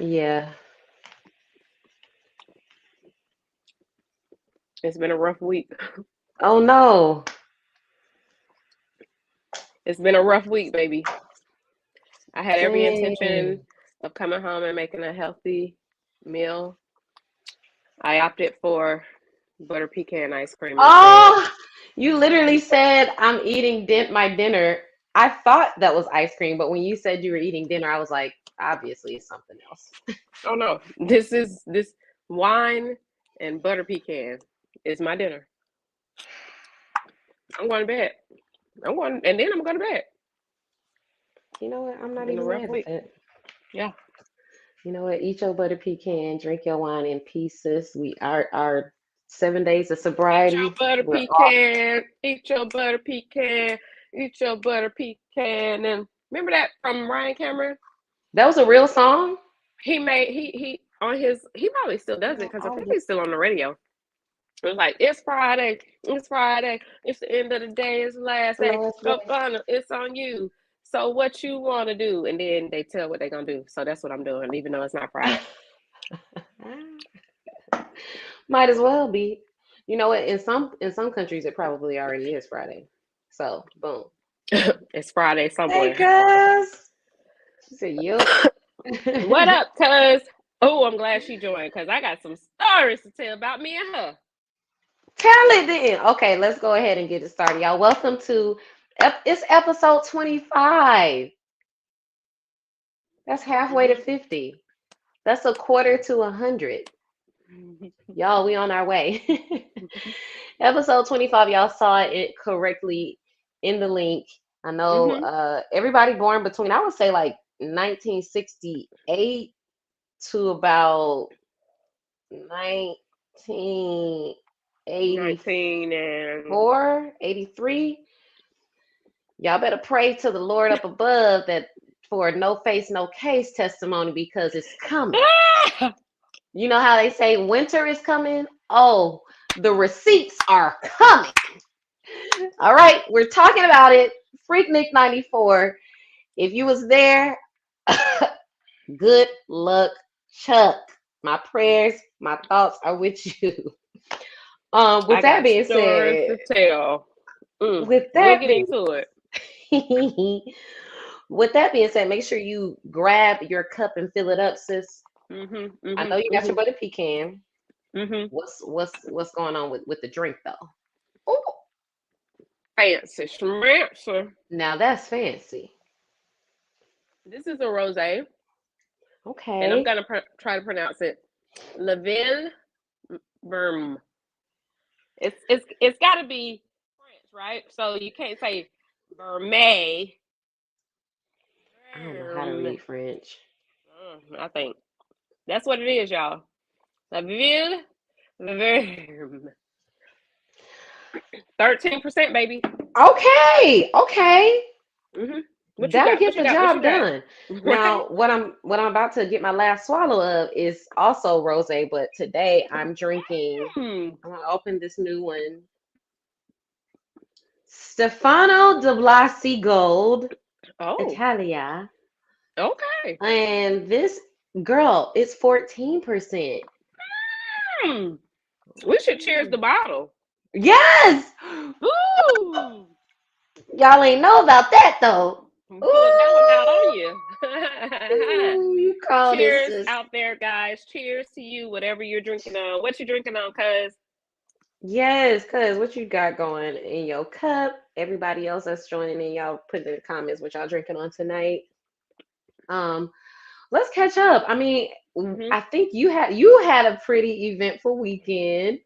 Yeah. It's been a rough week. Oh no. It's been a rough week, baby. I had every intention Dang. of coming home and making a healthy meal. I opted for butter pecan ice cream instead. Oh, you literally said I'm eating my dinner. I thought that was ice cream, but when you said you were eating dinner, I was like, obviously it's something else. Oh no, this wine and butter pecan is my dinner. I'm going to bed. I'm going, and then I'm going to bed. You know what? I'm It's not been a even rough mad at week. that. Yeah. You know what? Eat your butter pecan, drink your wine in pieces. We our 7 days of Eat your sobriety. butter We're off. pecan. Eat your butter pecan. Eat your butter pecan. And remember that from Ryan Cameron? That was a real song. He made he on his he probably still does it Girl, because I I think was he's still on the radio. It was like it's Friday, it's Friday, it's the end of the day, it's the last the day. last Oh, day. fun, it's on you. So what you want to do? And then they tell what they're gonna do. So that's what I'm doing, even though it's not Friday. Might as well be. You know what? In some countries, it probably already is Friday. So boom. It's Friday Hey, somewhere. cuz. She said, "Yup." What up, cuz? Oh, I'm glad she joined because I got some stories to tell about me and her. Tell it then. Okay, let's go ahead and get it started, y'all. Welcome to it's episode 25. That's halfway to Hmm 50. That's a quarter to 100. Y'all, we on our way. Episode 25, y'all saw it correctly in the link. I know hmm everybody born between, I would say, like 1968 to about 19 and 1984, 83. Y'all better pray to the Lord up above that for a no face, no case testimony because it's coming. ah! You know how they say winter is coming? Oh, the receipts are coming. All right, we're talking about it. FreakNik 94. If you was there, good luck, Chuck. My prayers, my thoughts are with you. With I that got being stories said, to tell. with We'll that get being into it. with that being said, make sure you grab your cup and fill it up, sis. Mhm, I mhm, know you got your mhm, butter pecan. mhm. What's going on with the drink though? Oh, Fancy schmancy. now that's fancy. This is a rosé, and I'm Okay. gonna try to pronounce it. Levin Berm. It's got to be French, right? So you can't say Vermeil. I don't know how to read French. I think that's what it is, y'all. La Ville Verme. 13%, baby. Okay, okay. Mhm. What you That'll got? get What you the got? What you job got? done. Right? Now, what I'm about to get my last swallow of is also rosé, but today I'm drinking. Hmm. I'm gonna open this new one. Stefano de Blasi Gold Oh, Italia. okay. And this girl is 14%. Hmm. We should cheers the bottle. Yes! Ooh. Y'all ain't know about that though. Pulling that one out on Ooh, you. you called it, Cheers sis. out there, guys. Cheers to you, whatever you're drinking on. What you drinking on, cuz? Yes, cuz what you got going in your cup? Everybody else that's joining in, y'all put in the comments what y'all drinking on tonight. Um, let's catch up. I mean, Hmm I think you had a pretty eventful weekend.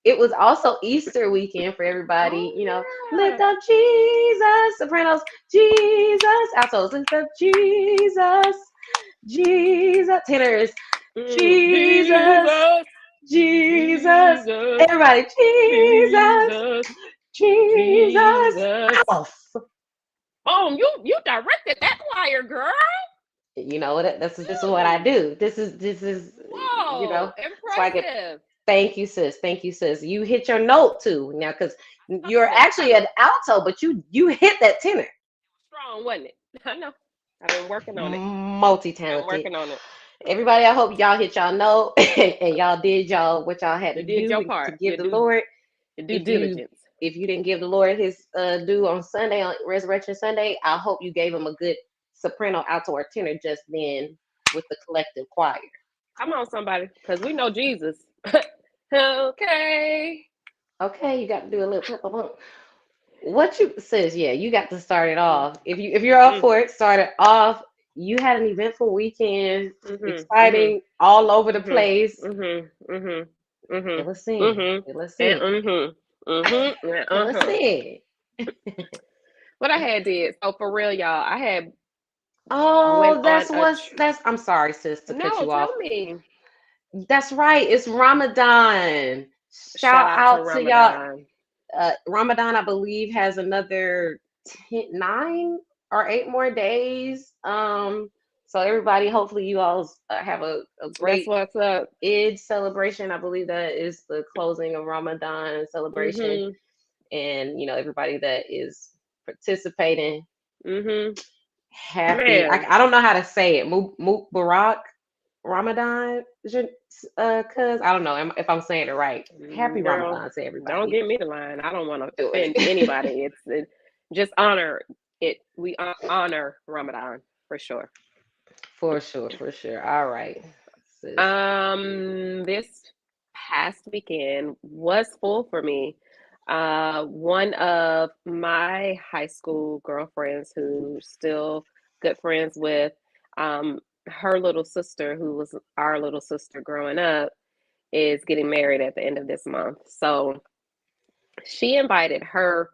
It was also Easter weekend for everybody. You know, lift Oh, up Jesus, sopranos, Jesus, altos, lift up Jesus, Jesus, tenors, yeah. Jesus, Jesus, Jesus, Jesus, everybody, Jesus, Jesus, Jesus. Jesus. Off. Boom, you directed that choir, girl. You know what? This is what I Ooh, do. This is whoa, that's why I get. impressive. Thank you, sis. Thank you, sis. You hit your note too now, because you're Tenor, actually tenor. an alto, but you hit that tenor. Strong, wasn't it? I know. I've been working on it. Been Multi-talented. working on it. Everybody, I hope y'all hit y'all note and y'all did y'all what y'all had You to did do your to part. give the Lord. Your due If you diligence. if you didn't give the Lord his due on Sunday, on Resurrection Sunday, I hope you gave him a good soprano, alto, or tenor just then with the collective choir. Come on, somebody, because we know Jesus. Okay. Okay, you got to do a little pump, pump, pump. What you says, yeah, you got to start it off. If you're up Mm-hmm. for it, start it off. You had an eventful weekend, Mm-hmm. exciting, all over the Mm-hmm. place. Mm-hmm. Mm-hmm. Mm-hmm. Fill us in. Mm-hmm. Fill us And in. mm-hmm. Mm-hmm. And Fill us in. What I had did. So for real, y'all, I had went Oh, on a that's I'm sorry, sis, to cut no, you off. tell me. That's right. It's Ramadan. Shout Shout out to out to y'all. Ramadan. Ramadan, I believe, has another 9 or 8 more days. So everybody, hopefully you all have a That's great what's up. Eid celebration. I believe that is the closing of Ramadan celebration, Mm-hmm. and everybody that is participating. Mm-hmm. Happy. Man, I don't know how to say it. Mubarak Ramadan, cuz I don't know if I'm saying it right. Happy girl, Ramadan to don't everybody. get me the line. I don't want to Do offend it. anybody. Just honor it. We honor Ramadan for sure. For sure, for sure. All right, sis. This past weekend was full for me. One of my high school girlfriends, who's still good friends with, her little sister, who was our little sister growing up, is getting married at the end of this month. So she invited her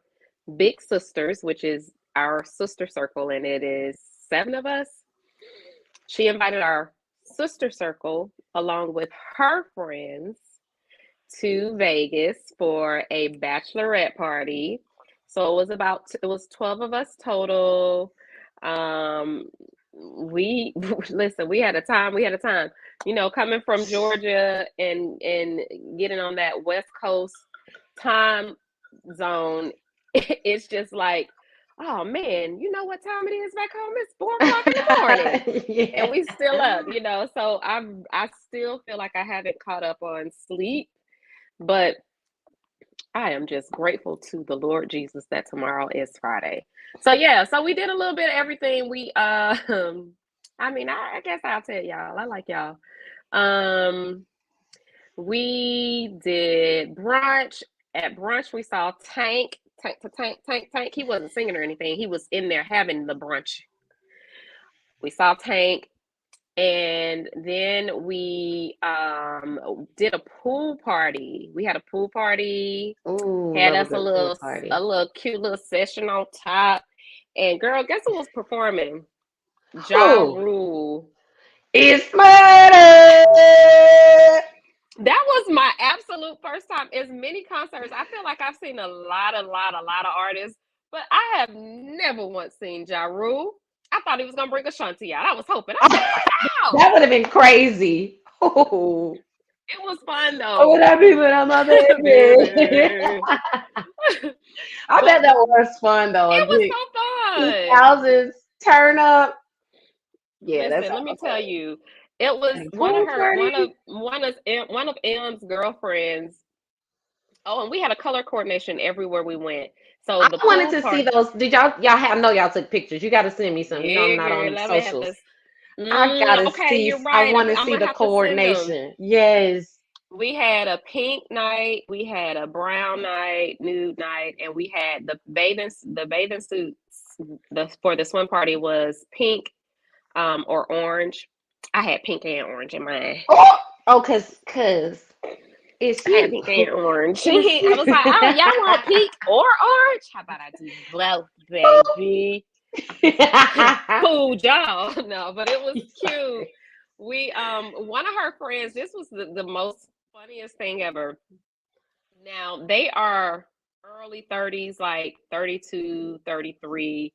big sisters, which is our sister circle, and it is 7 of us. She invited our sister circle along with her friends to Vegas for a bachelorette party. So it was 12 of us total. We listen, we had a time, coming from Georgia and getting on that West Coast time zone. It's just like, oh man, you know what time it is back home? It's 4 o'clock in the morning. And Yeah. we still up, so I still feel like I haven't caught up on sleep, but I am just grateful to the Lord Jesus that tomorrow is Friday. So yeah, so we did a little bit of everything. We I mean, I guess I'll tell y'all. I like y'all. Um we did brunch. At brunch we saw Tank. He wasn't singing or anything. He was in there having the brunch. We saw Tank. And then we did a pool party. We had a pool party, Ooh, had love a us a good pool little party. a little cute little session on top. And girl, guess who was performing? Ja Who? Rule. It's murder. That was my absolute first time. As many concerts, I feel like I've seen a lot of artists, but I have never once seen Ja Rule. I thought he was gonna bring Ashanti out. I was hoping. I was like, wow. That would have been crazy. Oh, It was fun what though. would I be without my baby? Baby. I bet But that was fun though. A it was good so fun. 2000s turn up. Yeah, that Listen, let sounds me tell fun. you, it was And a one of pool her party. one of M's girlfriends. Oh, and we had a color coordination everywhere we went. So I the wanted pool to see part, those. Did y'all have? I know y'all took pictures. You got to send me some. I'm yeah, not girl. on Let me have socials. this. I gotta Okay, see. you're I right. want to I'm see gonna the have to send them. coordination. Yes. We had a pink night, we had a brown night, nude night, and we had the bathing suits. The for the swim party was pink, or orange. I had pink and orange in mine. Oh, cause it's I had you. pink and orange. It's I you. was like, oh, y'all want pink or orange? How about I do both, baby? Fooled y'all. No, but it was cute. Sorry. We one of her friends, this was the most funniest thing ever. Now they are early 30s, like 32, 33.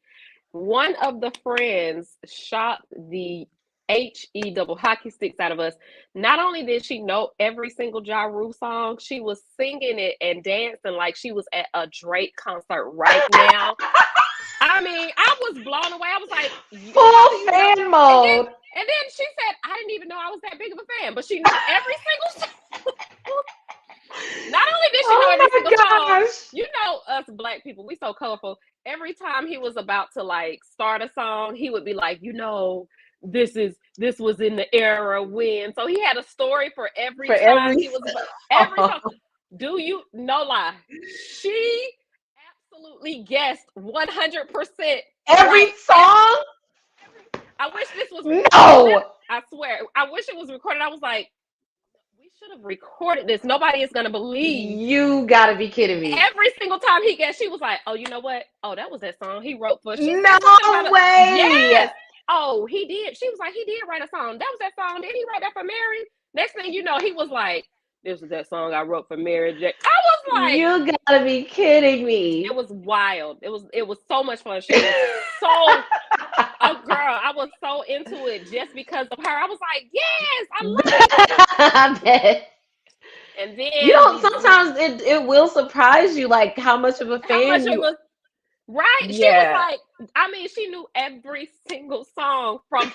One of the friends shot the HE double hockey sticks out of us. Not only did she know every single Ja Rule song, she was singing it and dancing like she was at a Drake concert right now. I mean, I was blown away. I was like, how Full do you know? fan mode. And then she said, I didn't even know I was that big of a fan, but she knew every single song. Not only did she know Oh every single my song, gosh. you know us black people, we so colorful. Every time he was about to like start a song, he would be like, this was in the era when. So he had a story for every For time every he was every song. song. Do you no lie? She absolutely guessed 100% right. Every song? I wish this was recorded. No. I swear. I wish it was recorded. I was like, we should have recorded this. Nobody is gonna believe. You gotta be kidding me. Every single time he guessed, she was like, "Oh, you know what? Oh, that was that song he wrote for." She said something about No a way. yes. Oh, he did. She was like, he did write a song. That was that song. Did he write that for Mary? Next thing you know, he was like, "This was that song I wrote for Mary J." I was like, You gotta be kidding me. it was wild. It was so much fun. She was so oh girl, I was so into it just because of her. I was like, yes, I love it. I bet. And You then know, we sometimes it will surprise you like how much of a how much fan of you. a right? She was Yeah. like, I mean, she knew every single song from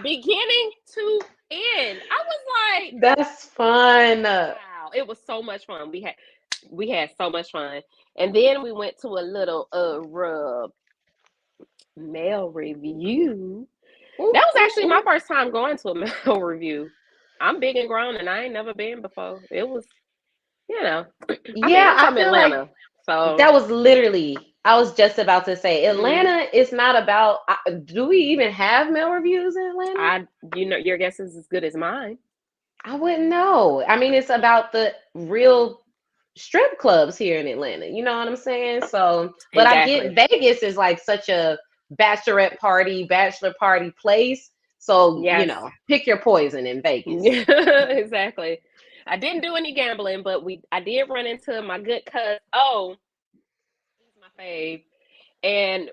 beginning to end. I was like, That's fun. wow, it was so much fun. We had so much fun. And then we went to a little mail review. Ooh, That was ooh, actually my ooh. first time going to a mail review. I'm big and grown and I ain't never been before. It was, I mean, Yeah, I'm I from feel like Atlanta. So that was literally, I was just about to say, mm, Atlanta is not about, do we even have male reviews in Atlanta? your guess is as good as mine. I wouldn't know. I mean, it's about the real strip clubs here in Atlanta. You know what I'm saying? So, but I get Exactly. Vegas is like such a bachelorette party, bachelor party place. So, Yes. pick your poison in Vegas. Exactly. I didn't do any gambling, but I did run into my good cousin. Oh, he's my fave. And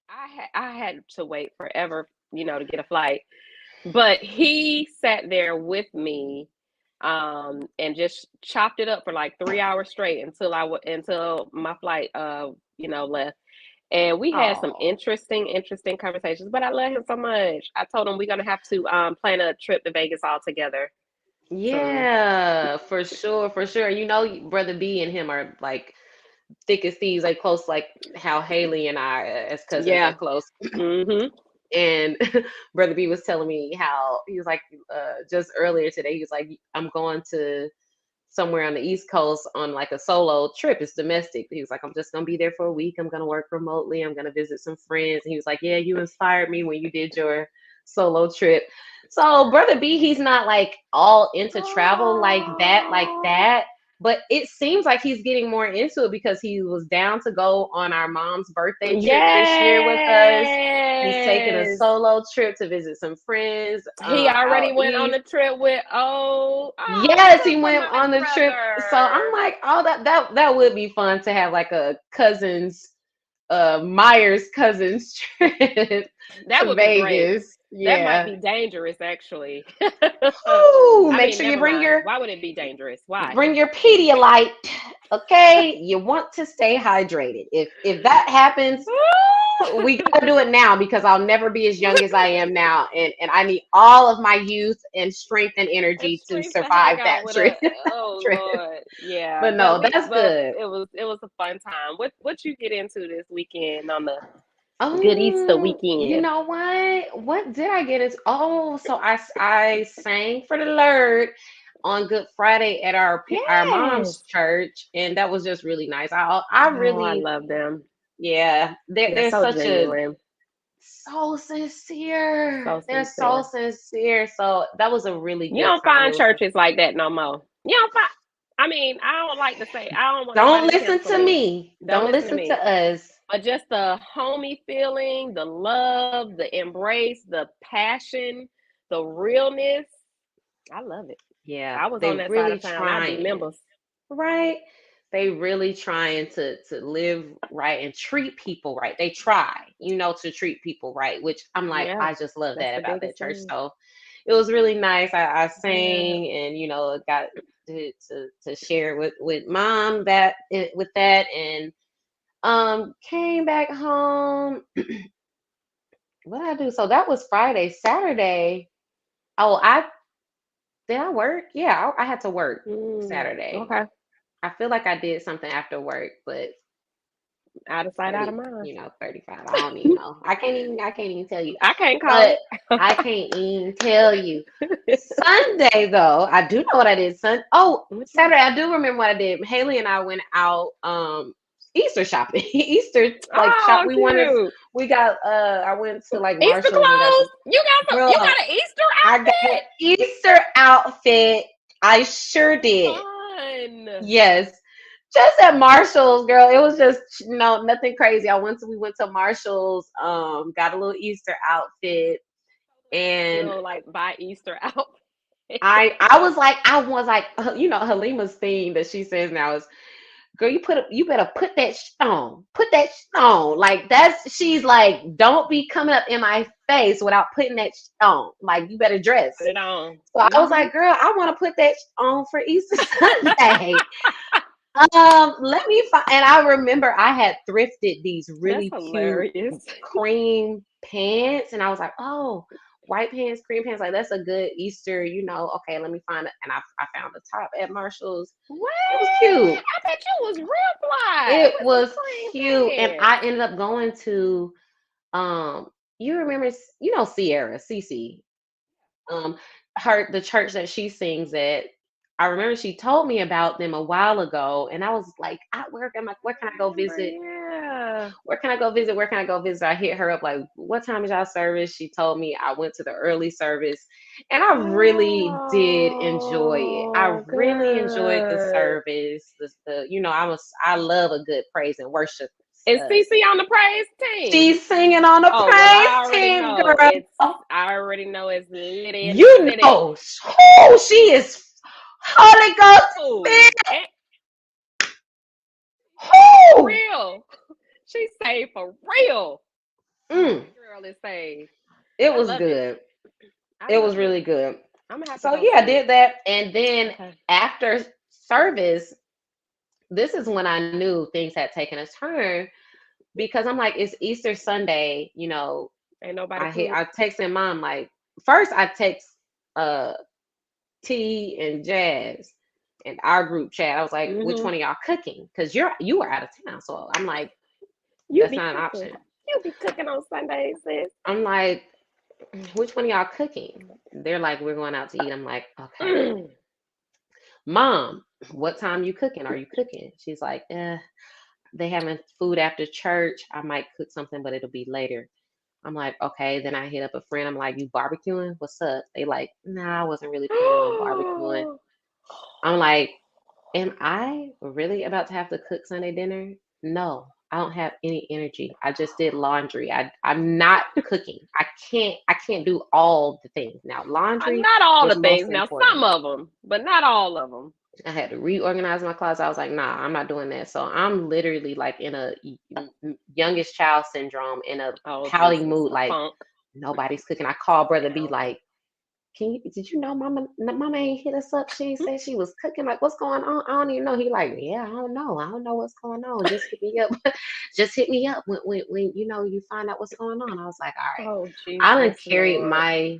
I had to wait forever, to get a flight. But he sat there with me, and just chopped it up for like 3 hours straight until my flight, left. And we had some Oh, interesting conversations. But I love him so much. I told him we're gonna have to plan a trip to Vegas all together soon. yeah, for sure, for sure. Brother B and him are like thick as thieves, like close, like how Haley and I, as cousins, are Yeah. close. Mm-hmm. And Brother B was telling me how he was like, just earlier today, he was like, I'm going to somewhere on the East Coast on like a solo trip. It's domestic. He was like, I'm just gonna be there for a week. I'm gonna work remotely. I'm gonna visit some friends. And he was like, yeah, you inspired me when you did your solo trip. So Brother B, he's not like all into travel like that. But it seems like he's getting more into it because he was down to go on our mom's birthday trip this year with us. He's taking a Yes. solo trip to visit some friends He out already went on east. the trip with Yes, he for went my on the trip. So I'm brother. like, oh, that would be fun to have like a cousins, Myers cousins trip That to would be great. Vegas. That might Yeah. be dangerous, actually. Ooh, I make mean, sure you never bring mind. your Why would it be dangerous? Why? bring your Pedialyte. Okay, you want to stay hydrated. If that happens, we gotta do it now because I'll never be as young as I am now, and I need all of my youth and strength and And energy to streets to hang survive that out with trip. oh trip. Lord, yeah. But no, that's But good. it was a fun time. What you get into this weekend on the good Easter You weekend? know what? What did I get? Is so I sang for the Lord on Good Friday at our mom's Yes. church, and that was just really nice. I Oh, I really, love them. yeah, They're they're so such a genuine, so sincere. so They're so sincere. sincere. So that was a really You good don't time. It find was a churches like that no more. You don't find. I mean, I don't like to say. I don't want don't nobody to listen cancel to me. me. Don't Don't listen to listen to me. us. But just the homey feeling, the love, the embrace, the passion, the realness. I love it. If Yeah, I was they on that side really of town, I'd be trying. members. Right? They really trying to live right and treat people right. They try, to treat people right, which I'm like, Yeah, I just love that's that the about that biggest church. thing. So it was really nice. I Yeah. sang and got to share with mom that with that, and Came back home. What did I do? So that was Friday. Saturday. Oh, I did I work? Yeah, I had to work Saturday. Okay. I feel like I did something after work, but Out of sight, out of 30, mind. 35. I don't even know. I can't even tell you. I can't call But it. I can't even tell you. Sunday though, I do know what I did. What you- Saturday, I do remember what I did. Haley and I went out Easter shopping. Easter like shop. Oh, We cute. got I went to like Easter Marshalls and got clothes. some You girl. got an Easter I got an outfit? Easter outfit. I sure did. Fun. Yes. Just at Marshalls, girl. It was just nothing crazy. We went to Marshalls, got a little Easter outfit, and Still like buy Easter outfit. I was like Halima's theme that she says now is, girl, you better put that on. Put that on. Like she's like, don't be coming up in my face without putting that on. Like you better dress. Put it on. So I was like, girl, I want to put that on for Easter Sunday. Let me find. And I remember I had thrifted these That's really cute hilarious. cream pants, and I was like, oh, white pants, cream pants. Like that's a good Easter. Okay, let me find it. And I found the top at Marshalls. What? It was cute. I bet you was real fly It with some was cream cute, and I pants. ended up going to um. You remember, Sierra, Cece, um the church that she sings at. I remember she told me about them a while ago, and I was like, where can I go Remember, visit? yeah. Where can I go visit? Where can I go visit? I hit her up like, what time is y'all service? She told me. I went to the early service, and I really did enjoy it. I Oh, really enjoyed the good. service. I love a good praise and worship. Is Uh, Cece on the praise team? she's singing on the Oh, well, praise I already team, know. girl. I already know it's litty and You city. know who she is. Holy Ghost Oh, Spirit. and for Who? real. She saved for real. Mm, That girl is saved. it I was love it. good. I It was love it. really good. I'm gonna have to So go yeah, I see. did that. And then Okay. after service, this is when I knew things had taken a turn because I'm like, it's Easter Sunday. Ain't nobody I cook. texted mom like first I text uh T and Jazz in our group chat. I was like, which Hmm. one of y'all cooking? Because you were out of town. So I'm like, You that's be not an cooking. option. You be cooking on Sundays, sis. I'm like, which one of y'all cooking? They're like, we're going out to eat. I'm like, okay. Mom, what time you cooking? Are you cooking? She's like, they having food after church. I might cook something, but it'll be later. I'm like, okay. Then I hit up a friend. I'm like, you barbecuing? What's up? They like, nah, I wasn't really planning on barbecuing. I'm like, am I really about to have to cook Sunday dinner? No, I don't have any energy. I just did laundry. I'm not cooking. I can't do all the things. Now, laundry Not all is the things. most Now, some important. of them, but not all of them. I had to reorganize my closet. I was like, nah, I'm not doing that. So I'm literally like in a youngest child syndrome, in a Oh, pouting Jesus. mood, A like funk. nobody's cooking. I call brother B Down. like, did you know mama ain't hit us up? She ain't said she was cooking. Like, what's going on? I don't even know. He like, yeah, I don't know. I don't know what's going on. Just hit me up. Just hit me up when you find out what's going on. I was like, all right. Oh, I done Jesus, carried Lord. my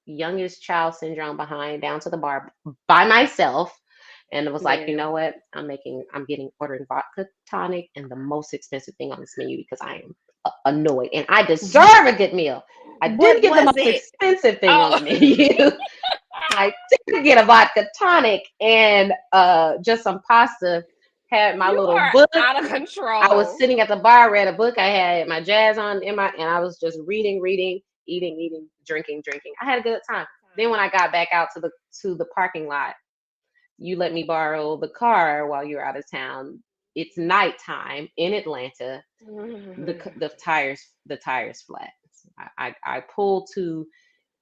youngest child syndrome behind down to the bar by myself. And it was like, you Man. know what? Ordering vodka tonic and the most expensive thing on this menu because I am annoyed and I deserve a good meal. I What didn't get the was most it? expensive thing on the Oh, menu. I did get a vodka tonic and just some pasta. Had my you little are book. out of I was control. sitting at the bar, read a book. I had my jazz on and I was just reading, eating, drinking. I had a good time. Then when I got back out to the parking lot, you let me borrow the car while you're out of town. It's nighttime in Atlanta. The tires flat. I pulled to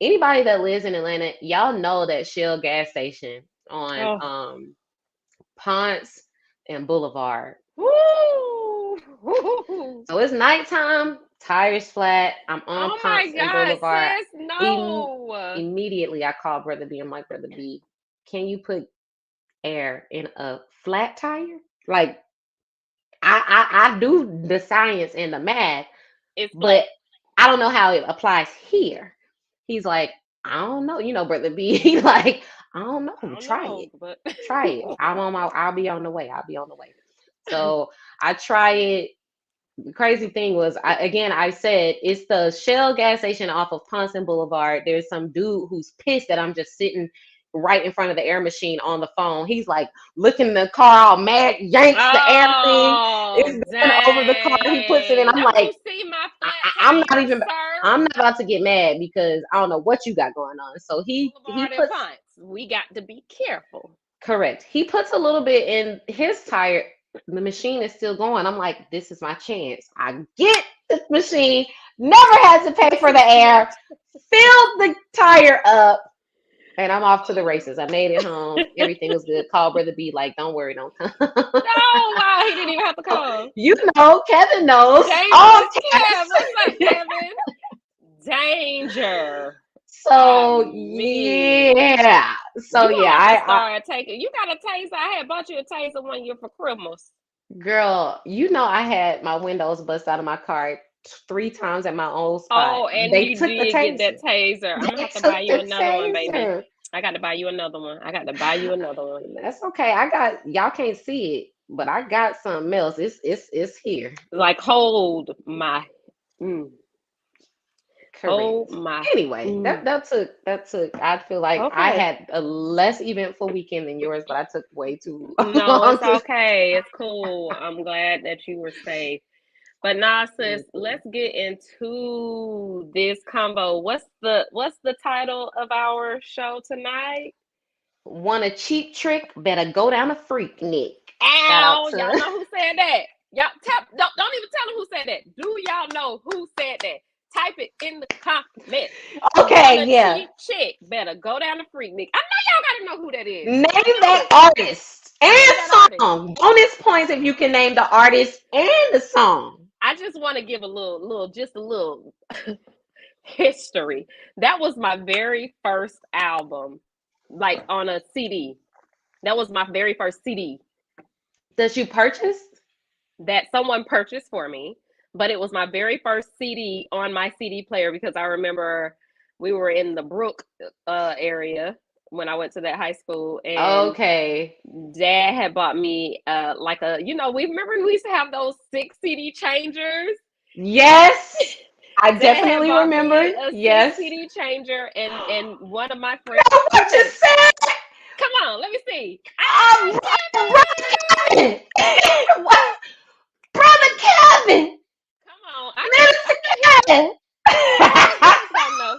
anybody that lives in Atlanta. Y'all know that Shell gas station on Oh. Ponce and Boulevard. Woo! So it's nighttime, tires flat. I'm on Oh my Ponce and God, Boulevard. sis, Im- no. Immediately, I call Brother B. I'm like, Brother B, can you put air in a flat tire? Like, I do the science and the math, Explain. but I don't know how it applies here. He's like, I don't know, brother B. He like, I don't I know. don't Try know, it. but Try it. I'll be on the way. I'll be on the way. So I try it. The crazy thing was, I said it's the Shell gas station off of Ponson Boulevard. There's some dude who's pissed that I'm just sitting right in front of the air machine on the phone. He's like looking in the car all mad, yanks the air thing. oh, It's going over the car. He puts it in. dang. I'm Don't you like, see my I, flat I'm not tires, even. sir? I'm not about to get mad because I don't know what you got going on. So he Boulevard and puts Ponce. We got to be careful. correct. He puts a little bit in his tire. The machine is still going. I'm like, this is my chance. I get the machine. Never had to pay for the air. Filled the tire up, and I'm off to the races. I made it home. Everything was good. Call Brother B. Like, don't worry, don't come. Oh, wow. He didn't even have to call. Kevin knows. Dangerous Kev. What's up, Kevin? Danger. So Me. yeah. So You gonna yeah, have to start taking. You got a taser. I had bought you a taser 1 year for Christmas. girl, I had my windows bust out of my car 3 times at my old spot. Oh, and They you took the did get that taser. taser. I'm gonna They have to buy took you the another one, baby. taser. I got to buy you another one. I got to buy you another one. That's okay. I got y'all can't see it, but I got something else. It's here. Like hold my, mm, hold Correct. my. Anyway, Mm. that took. I feel like I Okay. had a less eventful weekend than yours, but I took way too No, long it's to. okay. It's cool. I'm glad that you were safe. But nah, sis, Mhm. let's get into this combo. What's the title of our show tonight? Want a cheap trick? Better go down to FreakNik. Shout out Ow! Y'all to. know who said that? Y'all don't even tell them who said that. Do y'all know who said that? Type it in the comments. Want Okay, a yeah. cheap chick? Better go down to FreakNik. I know y'all gotta know who that is. Name Y'all know that it. artist Name that and artist. song. Bonus points if you can name the artist and the song. I just want to give just a little history. That was my very first album, like on a CD. That was my very first CD That you purchased? that someone purchased for me, but it was my very first CD on my CD player because I remember we were in the Brook area when I went to that high school, and Okay. Dad had bought me like we used to have those 6 CD changers. Yes. I Dad had definitely bought me remember. a six Yes. CD changer, and one of my friends. Know Who what you said it? said? Come on, let me see. I'm Kevin. right. Brother Kevin. Come on, I Minister know him. Kevin. Everybody don't know.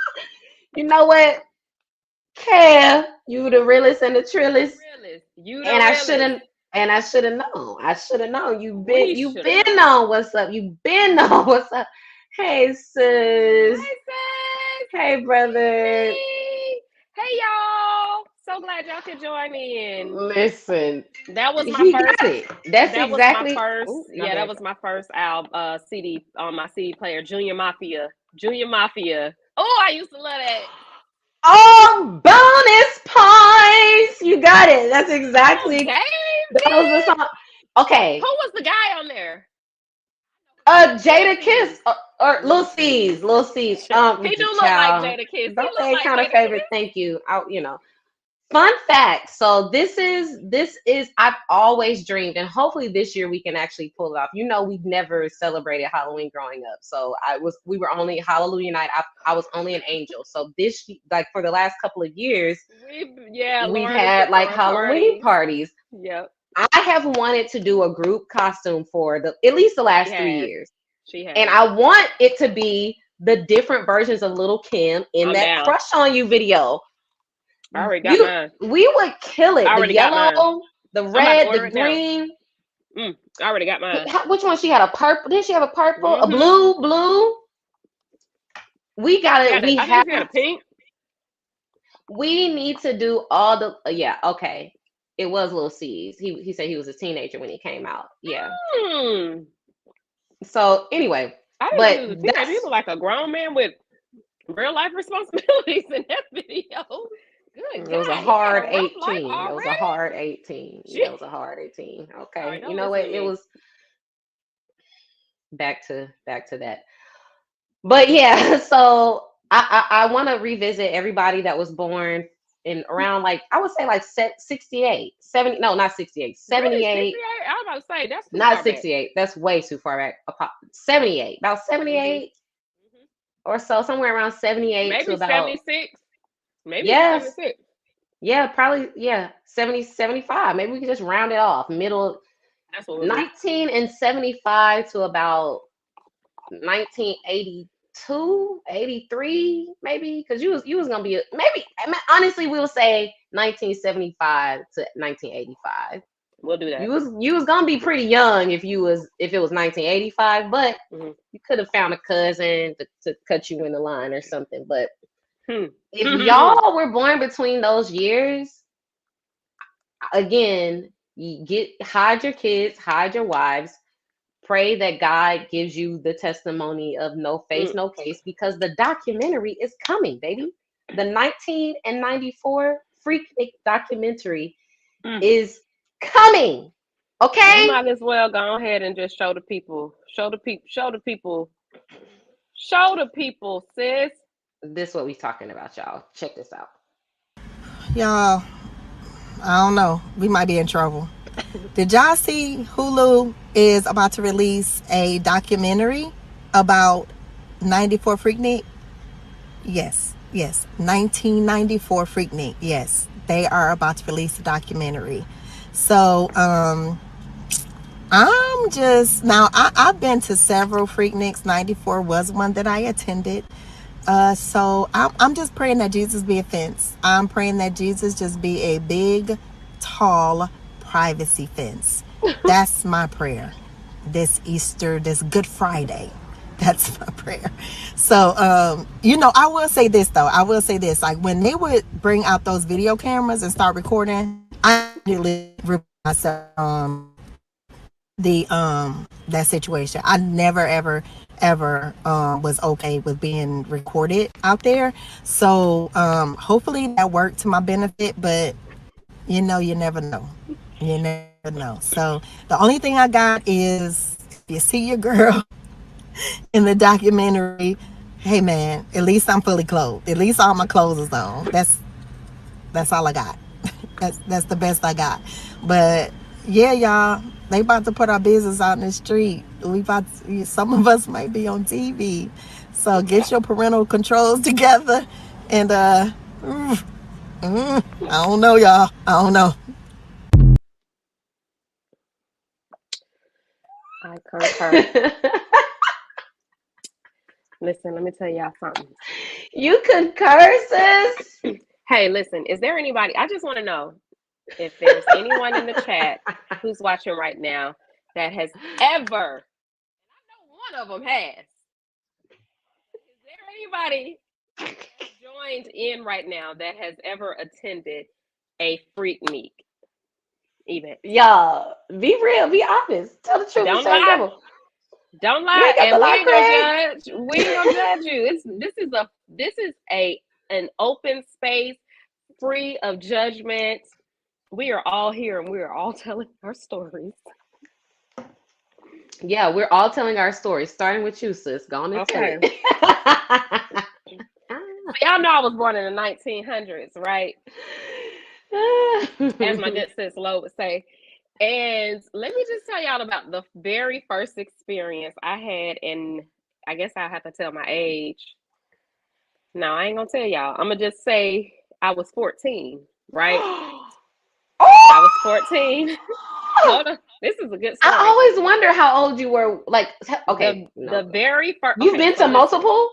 You know what? Kev, you the realest and the trillest. You the And I realest. shouldn't and I should have known. I should have known. We You've should have been known. on what's up. You've been on what's up. Hey sis. Hey sis. Hey brother. Hey. Hey y'all. So glad y'all could join in. Listen. That was my He first. got it. That's That was my exactly. first. Ooh, my Yeah, that bad. was my first album, CD on my CD player. Junior Mafia. Junior Mafia. Oh, I used to love that. Oh, bonus points! You got it. That's Oh, exactly. dang, That was the bitch. song. Okay. Who was the guy on there? Lil Jada Kiss C's. or Lil Lil C's, C's. Lil C's. He do look like Child, Jada Kiss. He don't look they like kind of Jada favorite? Kiss. Thank you. Fun fact. So this is I've always dreamed, and hopefully this year we can actually pull it off. We've never celebrated Halloween growing up, so we were only Hallelujah night. I was only an angel. So this like for the last couple of years, we've Lauren has been had like throwing Halloween parties. parties. Yep. I have wanted to do a group costume for at least the She last 3 has. years. She And has. I want it to be the different versions of Little Kim in I'm that down. Crush on You video. I already got mine. We would kill it. I The already got mine. yellow, the I'm about to red, order the it now. green. I already got mine. Which one? She had a purple. Did she have a purple? A Mm-hmm. blue? We got it. We I think have. she got a pink. We need to do all the. Yeah. Okay. It was Lil C's. He said he was a teenager when he came out. Yeah. Hmm. So anyway, I didn't know he but was a teenager. He that's looked like a grown man with real life responsibilities in that video. Good it was a God, he had a hard rough life 18. It was a already. hard 18. Shit. Yeah, it was a hard 18. I Okay. You know know it's what? It big. was back to that. But yeah, so I want to revisit everybody that was born in around, like, I would say like 68, 70, no, not 68, Really, 78, 68? I was about to say that's too not far back. 68. That's way too far back. 78, about Hmm. 78 Hmm. or so, somewhere around 78 to Maybe about, 76. Maybe even yes, 76. yeah, probably, yeah, 70, 75. Maybe we can just round it off. Middle That's what we'll do. 1975 to about 1982, 83, maybe, because you was gonna be maybe, I mean, honestly, we'll say 1975 to 1985. We'll do that. You was gonna be pretty young if it was 1985, but Hmm. you could have found a cousin to cut you in the line or something. But Hmm. if y'all were born between those years, again, you hide your kids, hide your wives, pray that God gives you the testimony of no face, Mm, no case, because the documentary is coming, baby. The 1994 FreakNik documentary mm. is coming. You Okay? might as well go ahead and just show the people. Show the people. Show the people. Show the people, sis. This is what we talking about, y'all. Check this out. Y'all, I don't know. We might be in trouble. Did y'all see Hulu is about to release a documentary about 94 Freaknik? Yes, yes. 1994 Freaknik. Yes, they are about to release a documentary. So, I'm just now. I've been to several Freakniks. 94 was one that I attended. So I'm just praying that Jesus be a fence. I'm praying that Jesus just be a big, tall privacy fence. That's my prayer. This Easter, this Good Friday. That's my prayer. So, I will say this though. I will say this. Like when they would bring out those video cameras and start recording, I immediately myself the that situation. I never ever was okay with being recorded out there. So hopefully that worked to my benefit, but you never know. You never know. So the only thing I got is if you see your girl in the documentary, hey man, at least I'm fully clothed. At least all my clothes is on. That's all I got. That's the best I got. But yeah, y'all, they about to put our business out in the street. Some of us might be on TV. So get your parental controls together and I don't know, y'all. I don't know. I concur. Listen, let me tell y'all something. You concur, sis? Hey, listen, is there anybody? I just want to know if there's anyone in the chat who's watching right now that has ever, and I know one of them has. Is there anybody that's joined in right now that has ever attended a FreakNik event? Y'all, be real, be honest. Tell the truth and Don't shame the lie. devil. Don't You lie, ain't got to and we lie, ain't gonna Craig. judge. We ain't gonna judge you. This is an open space, free of judgment. We are all here, and we are all telling our stories. Yeah, we're all telling our stories, starting with you, sis. Go on and tell Okay, it. so y'all know I was born in the 1900s, right? As my good sis Lo would say. And let me just tell y'all about the very first experience I had, and I guess I have to tell my age. No, I ain't gonna tell y'all. I'm gonna just say I was 14, right? I was 14. Hold on. This is a good I story. always wonder how old you were. Like, okay, The no. very first, You've okay, been so to listen. multiple?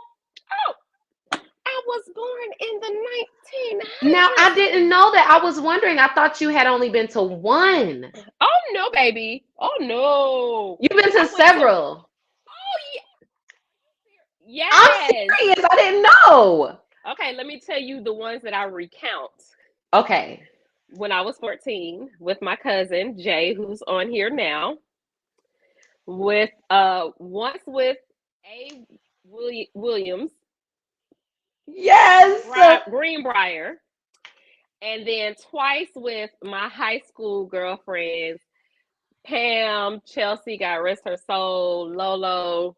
Oh, I was born in the Now, I 1900s. didn't know that. I was wondering. I thought you had only been to one. Oh no, baby. Oh no. You've been to I went to several. Oh yeah. I'm Yes. serious. I didn't know. Okay, let me tell you the ones that I recount. Okay. When I was 14 with my cousin Jay, who's on here now, with once with A. Williams, Yes. Greenbrier, and then twice with my high school girlfriends, Pam, Chelsea, God rest her soul, Lolo.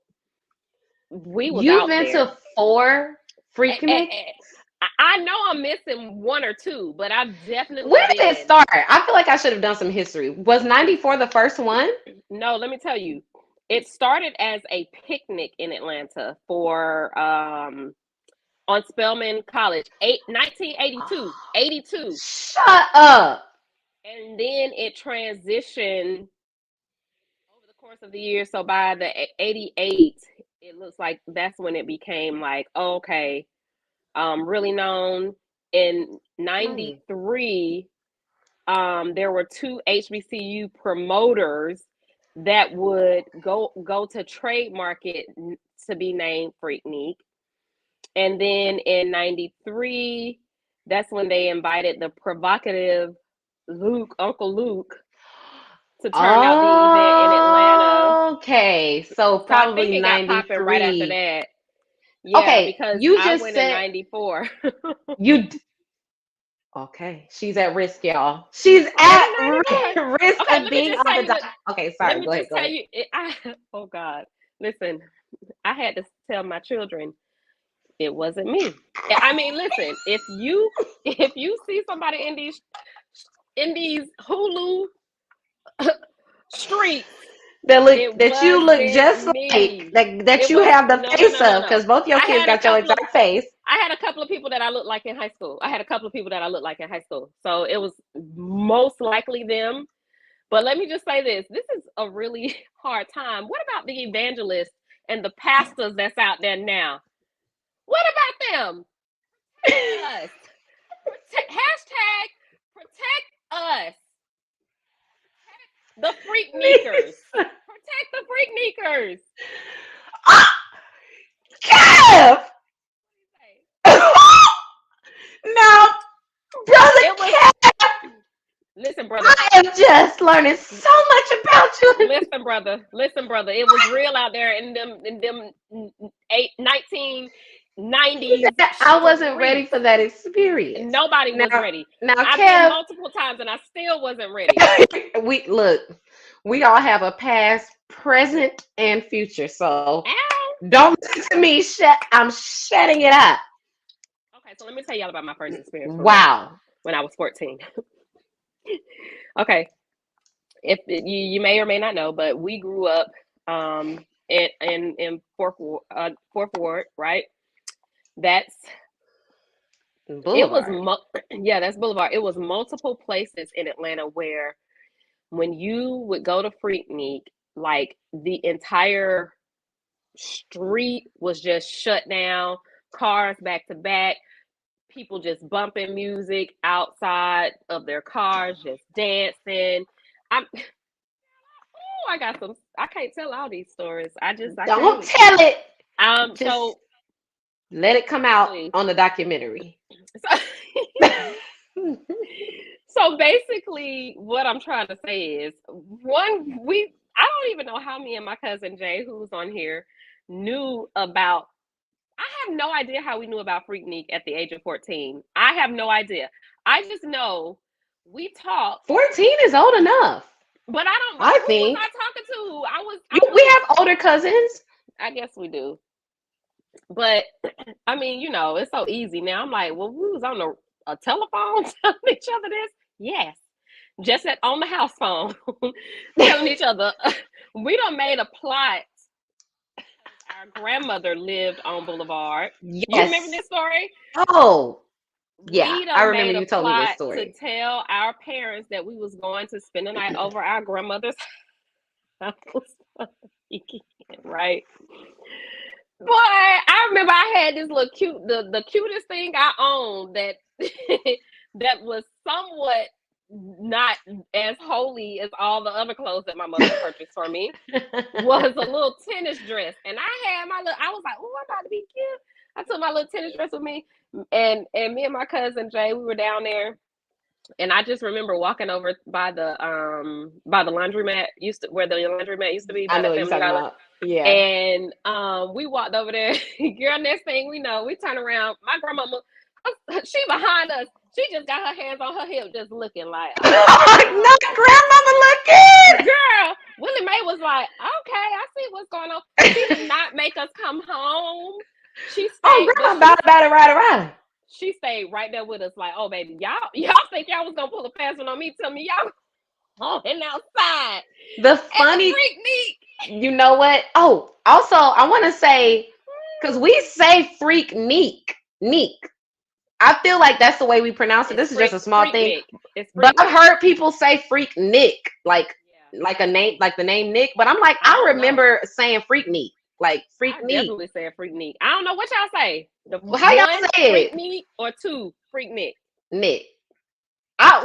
We was You've out been there. to 4 FreakNik? I know I'm missing 1 or 2, but I've definitely Where did it been. start? I feel like I should have done some history. Was 94 the first one? No, let me tell you. It started as a picnic in Atlanta for on Spelman College, 1982, 82. Shut up. And then it transitioned over the course of the year. So by the 88, it looks like that's when it became like, okay, really known. In 93, there were 2 HBCU promoters that would go to trademark it to be named FreakNik. And then in 93, that's when they invited the provocative Uncle Luke, to turn out the event in Atlanta. Okay, so So I think probably it got popping right after 93. that. Yeah, Okay, because you I just went in said 94. you. Okay, she's at risk, y'all. She's I'm at in 94. risk Okay, of let me being just on tell the you. doc. Okay, Let sorry. me Go ahead. just Go tell ahead. you. Oh God, listen. I had to tell my children it wasn't me. I mean, listen. If you see somebody in these Hulu streets, That you look just me. like that It you was have the no, no, face no, no, of no. because both your I kids had a got your couple of exact face. I had a couple of people that I looked like in high school. So it was most likely them. But let me just say this. This is a really hard time. What about the evangelists and the pastors that's out there now? What about them? Us. Hashtag protect us. The FreakNikers. Protect the FreakNikers. Kev! No, brother Kev! Listen, brother. I am just learning so much about you. Listen, brother. It was real out there in them 1990s. I wasn't ready for that experience. Nobody was ready. Now, I've Kev, been multiple times and I still wasn't ready. we all have a past, present, and future. So Ow. don't listen to me. I'm shutting it up. Okay, so let me tell y'all about my first experience. Wow. When I was 14. Okay. If you may or may not know, but we grew up in Fourth Ward, right? That's Boulevard. That's Boulevard. It was multiple places in Atlanta where when you would go to FreakNik, like the entire street was just shut down, cars back to back, people just bumping music outside of their cars, just dancing. I got some. I can't tell all these stories. I Don't can't. tell it. Just So let it come out on the documentary. So basically, what I'm trying to say is, I don't even know how me and my cousin Jay, who's on here, knew about. I have no idea how we knew about FreakNik at the age of 14. I have no idea. I just know we talked. 14 is old enough. But I don't. I who think. was I talking to? We have older cousins. I guess we do. But I mean, it's so easy now. I'm like, well, we was on a telephone telling each other this. Yes, just on the house phone, telling each other. We done made a plot. Our grandmother lived on Boulevard. Yes. You remember this story? Oh, yeah. I remember you told me this story. To tell our parents that we was going to spend the night over our grandmother's house. Right? Boy, I remember I had this little the cutest thing I owned that that was somewhat not as holy as all the other clothes that my mother purchased for me. Was a little tennis dress, and I was like, oh, I'm about to be cute. I took my little tennis dress with me, and me and my cousin Jay, we were down there, and I just remember walking over by the laundromat where the laundromat used to be. I know what you're talking about. Yeah. And we walked over there. Girl, next thing we know, we turn around. My grandmama, she behind us. She just got her hands on her hip, just looking like, Not grandmama looking. girl. Willie Mae was like, okay, I see what's going on. She did not make us come home. She stayed, Grandma about it, right. she stayed right there with us, like, oh baby, y'all think y'all was gonna pull a fast one on me? Tell me y'all and outside. The funny, you know what? Oh, also I want to say, because we say FreakNik. I feel like that's the way we pronounce it. This is just a small thing, but I've heard people say FreakNik, like a name, like the name Nick. But I'm like, I remember saying FreakNik, like FreakNik. I definitely said FreakNik. I don't know what y'all say. How y'all say it? FreakNik or 2 FreakNik? Nick.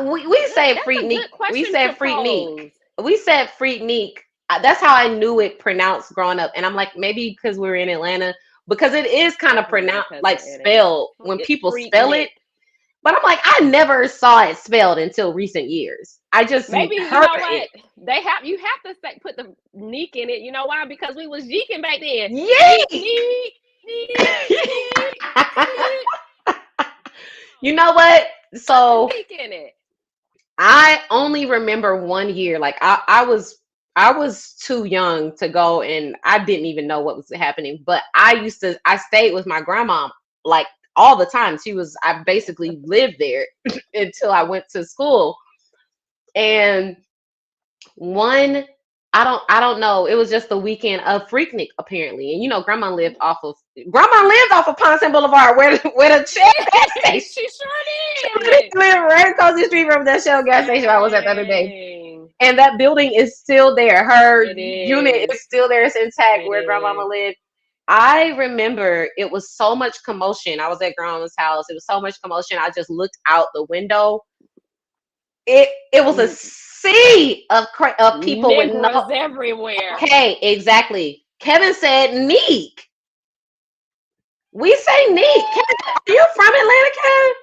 We say FreakNik. We said FreakNik. We said FreakNik. That's how I knew it pronounced growing up. And I'm like, maybe because we were in Atlanta, because it is kind of pronounced like spelled when people spell it. But I'm like, I never saw it spelled until recent years. I just maybe heard you know what it. You have to put the neek in it. You know why? Because we was yeeking back then. Yeek. You know what? So in it. I only remember one year. Like I was too young to go, and I didn't even know what was happening. But I stayed with my grandma like all the time. I basically lived there until I went to school. And I don't know. It was just the weekend of FreakNik apparently, and grandma lived off of Ponce Boulevard, where the Shell gas station. She sure did. She lived right across the street from that Shell gas station I was at the other day, and that building is still there. Her unit is still there. It's intact where grandmama lived. I remember it was so much commotion. I was at grandma's house. It was so much commotion. I just looked out the window. It was a sea of people with everywhere. Okay, exactly. Kevin said Neek. We say Neek. Kevin, are you from Atlanta, Kevin?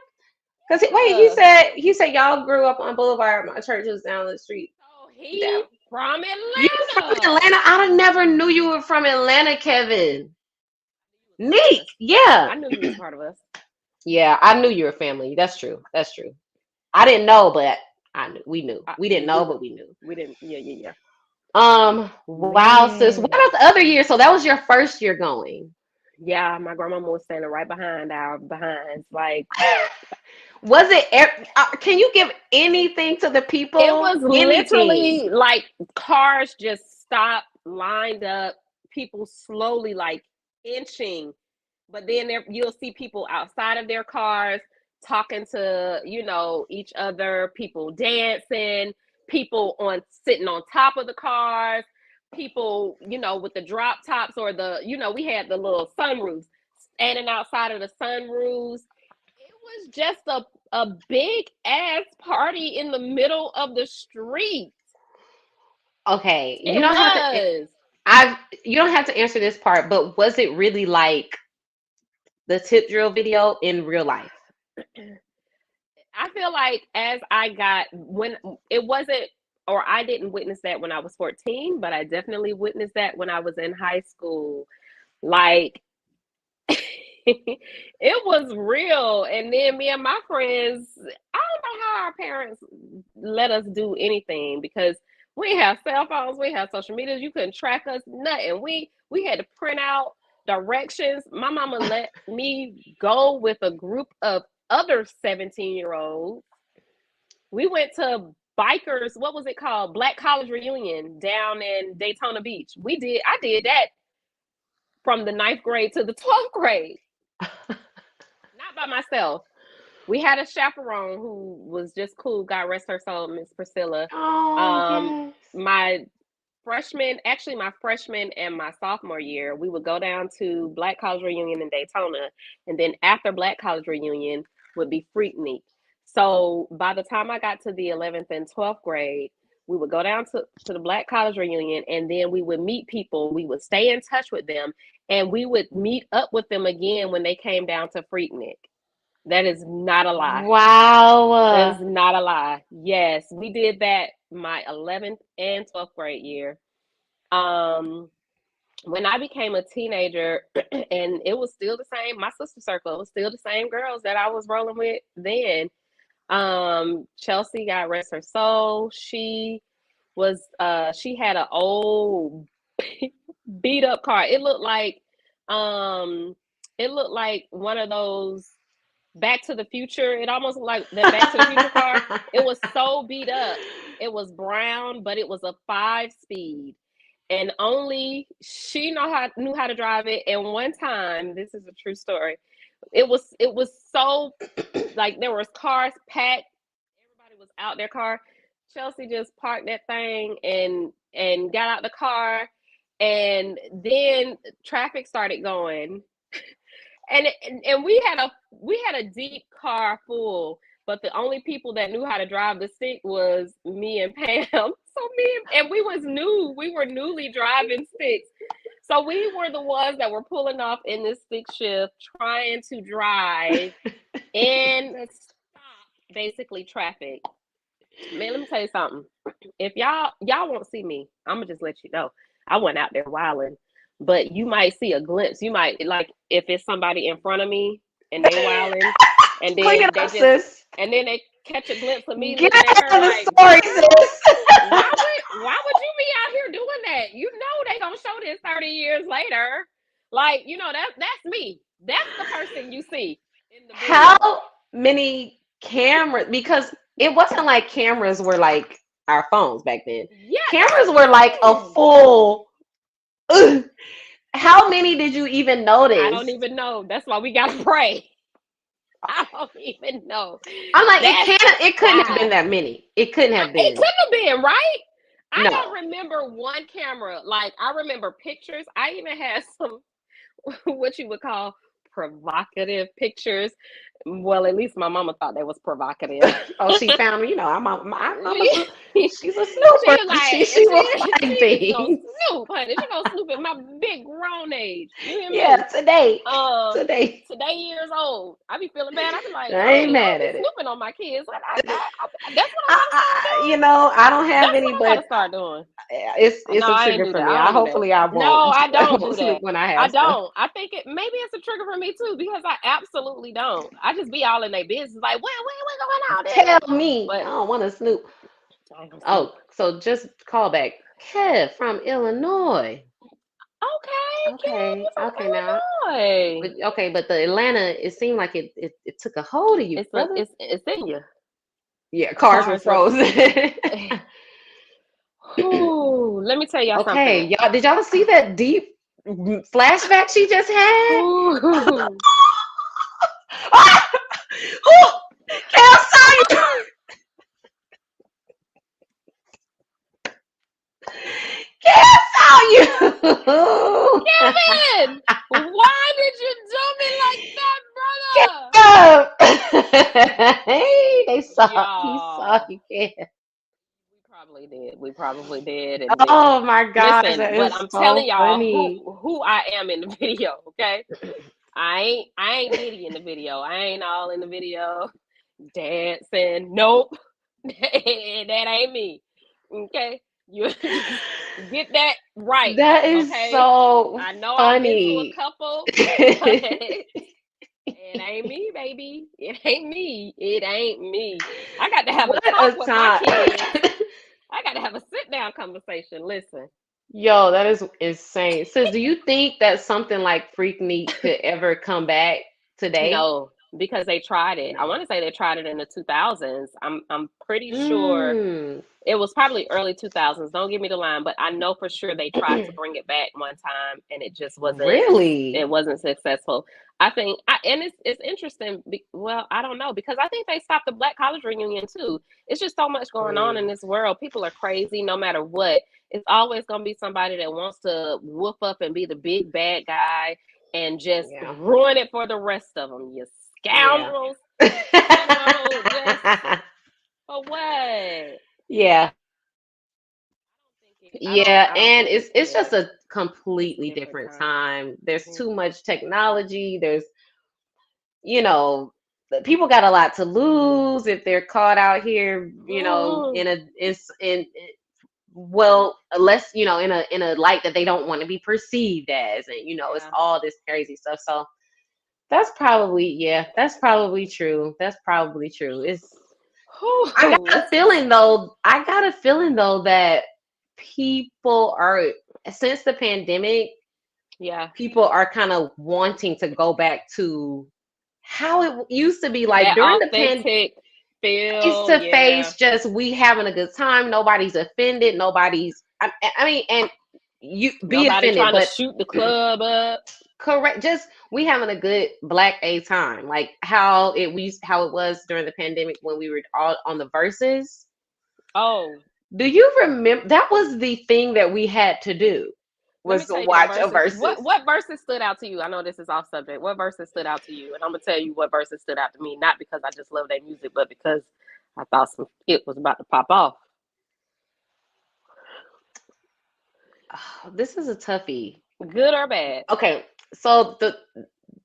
Because he said y'all grew up on Boulevard. My church was down the street. Oh, he's from Atlanta. You from Atlanta? I never knew you were from Atlanta, Kevin. Neek, yeah. I knew you was part of us. Yeah, I knew you were family. That's true. I didn't know, but I knew. We knew. We didn't know, but we knew. We didn't. Yeah. Wow, sis. What about the other year? So that was your first year going. Yeah, my grandmama was standing right behind our behinds. Like, was it? Can you give anything to the people? It was literally like cars just stopped, lined up, people slowly like inching, but then you'll see people outside of their cars talking to each other, people dancing, people sitting on top of the cars, people with the drop tops or the we had the little sunroofs, standing outside of the sunroofs. It was just a big ass party in the middle of the street. Okay, you don't have to answer this part, but was it really like the tip drill video in real life? I feel like when it wasn't, or I didn't witness that when I was 14, but I definitely witnessed that when I was in high school. Like, it was real. And then me and my friends, I don't know how our parents let us do anything, because we have cell phones, we have social media, you couldn't track us, nothing. We had to print out directions. My mama let me go with a group of other 17-year-olds. We went to bikers, what was it called? Black College Reunion down in Daytona Beach. I did that from the 9th grade to the 12th grade. Not by myself. We had a chaperone who was just cool. God rest her soul, Miss Priscilla. Oh, yes. My freshman and my sophomore year, we would go down to Black College Reunion in Daytona, and then after Black College Reunion would be FreakNik. So by the time I got to the 11th and 12th grade, we would go down to the Black College Reunion, and then we would meet people. We would stay in touch with them, and we would meet up with them again when they came down to FreakNik. That is not a lie. Wow. That is not a lie. Yes, we did that my 11th and 12th grade year. When I became a teenager, and it was still the same, my sister circle, it was still the same girls that I was rolling with then. Chelsea, God rest her soul. She had an old beat up car. Um it looked like one of those Back to the Future. It almost looked like that Back to the Future car. It was so beat up. It was brown, but it was a 5-speed. And only she knew how to drive it. And one time, this is a true story. It was so like there was cars packed. Everybody was out their car. Chelsea just parked that thing and got out the car, and then traffic started going, and we had a deep car full, but the only people that knew how to drive the stick was me and Pam. So and we were newly driving sticks. So we were the ones that were pulling off in this stick shift, trying to drive and stop basically traffic. Man, let me tell you something. If y'all won't see me, I'm gonna just let you know. I went out there wilding, but you might see a glimpse. You might like if it's somebody in front of me and they wilding, and then Clean it they up, just sis. and then they catch a glimpse of me Get looking at out her of the like, story, "Girl, sis. why would you be out here doing that? You know they gonna show this 30 years later. Like, that's me. That's the person you see in the How video. many cameras? Because it wasn't like cameras were like our phones back then. Yeah, that's Cameras what were like a I'm saying. full. Ugh. How many did you even I don't notice? even know. That's why we gotta pray. I don't even know. I'm like, That's it couldn't have been why. that many. It couldn't have It been. couldn't have been, right? I No. don't remember one camera. Like, I remember pictures. I even had some what you would call provocative pictures. Well, at least my mama thought they was provocative. Oh, she found me. She's a She snooper. was like, She will find she's gonna things. snoop, honey. She gonna snoop at my big grown age. You hear Yeah, me? today. Um, Today. today years old. I be feeling bad. I be like, I ain't Mommy, I mad don't be at it. snooping on my kids. Like, that's what I gotta start doing. I don't have That's any, what I gotta but start doing. it's No, a I ain't trigger do for that. me. I don't do that. Hopefully I No, won't. I I don't do won't that. snoop when I I have stuff. don't. I think maybe it's a trigger for me too because I absolutely don't. I just be all in their business, like, what going on there? Tell me. I But don't want to snoop. I ain't gonna snoop. Oh, so just call back. Kev from Illinois. Okay, Kim, you Okay now. from Illinois. But the Atlanta, it seemed like it took a hold of you, brother. It's in you. Yeah, cars were Cars were. frozen. Ooh, let me tell y'all Okay, something. y'all, did y'all see that deep flashback she just had? Ooh. Ah! Oh, Cal saw you. Cal saw you. Kevin, why did you do me like that, brother? Hey, they saw. He saw Y'all, you, Cal. we probably did. We probably did. And Oh my gosh, listen, that but is I'm telling so y'all funny. who I am in the video. Okay, I ain't Diddy in the video. I ain't all in the video dancing. Nope, that ain't me. Okay, you get that right. That is Okay, so I know I've been to a funny. couple, but it ain't me, baby. It ain't me. It ain't me. I got to have a What talk a with my time. kids. I got to have a sit down conversation. Listen. Yo, that is insane. So, do you think that something like FreakNik could ever come back today? No, because they tried it. I No. want to say they tried it in the 2000s. I'm pretty sure Mm. it was probably early 2000s. Don't give me the line, but I know for sure they tried to bring it back one time and it just wasn't Really? it wasn't successful. I think and it's interesting. Well, I don't know because I think they stopped the Black College Reunion too. It's just so much going on in Mm. this world. People are crazy no matter what. It's always going to be somebody that wants to whoop up and be the big bad guy and just Yeah. ruin it for the rest of them. You Yeah. scoundrels, just for what? Yeah. Yeah, I don't and think it it's just can. a It's a completely different different time. time. There's Mhm. too much technology. There's, you know, people got a lot to lose if they're caught out here, Mhm. in well, less, in a light that they don't want to be perceived as, and it's Yeah. all this crazy stuff. So that's probably, yeah, that's probably true. That's probably true. It's I got a feeling though. I got a feeling though that people are since the pandemic, Yeah. people are kind of wanting to go back to how it used to be. Like That during the pandemic, authentic face feel. to Yeah. face, just we having a good time. Nobody's offended. Nobody's. I mean, and you be Nobody offended, trying to but shoot the club up. correct. Just we having a good Black A time, like how it was during the pandemic when we were all on the verses. Oh, Do you remember that was the thing that we had to do let me was to tell you the watch a verses. verses. What verses stood out to you? I know this is off subject. What verses stood out to you? And I'm gonna tell you what verses stood out to me, not because I just love their music, but because I thought some shit was about to pop off. Oh, this is a toughie. Good or bad? Okay, so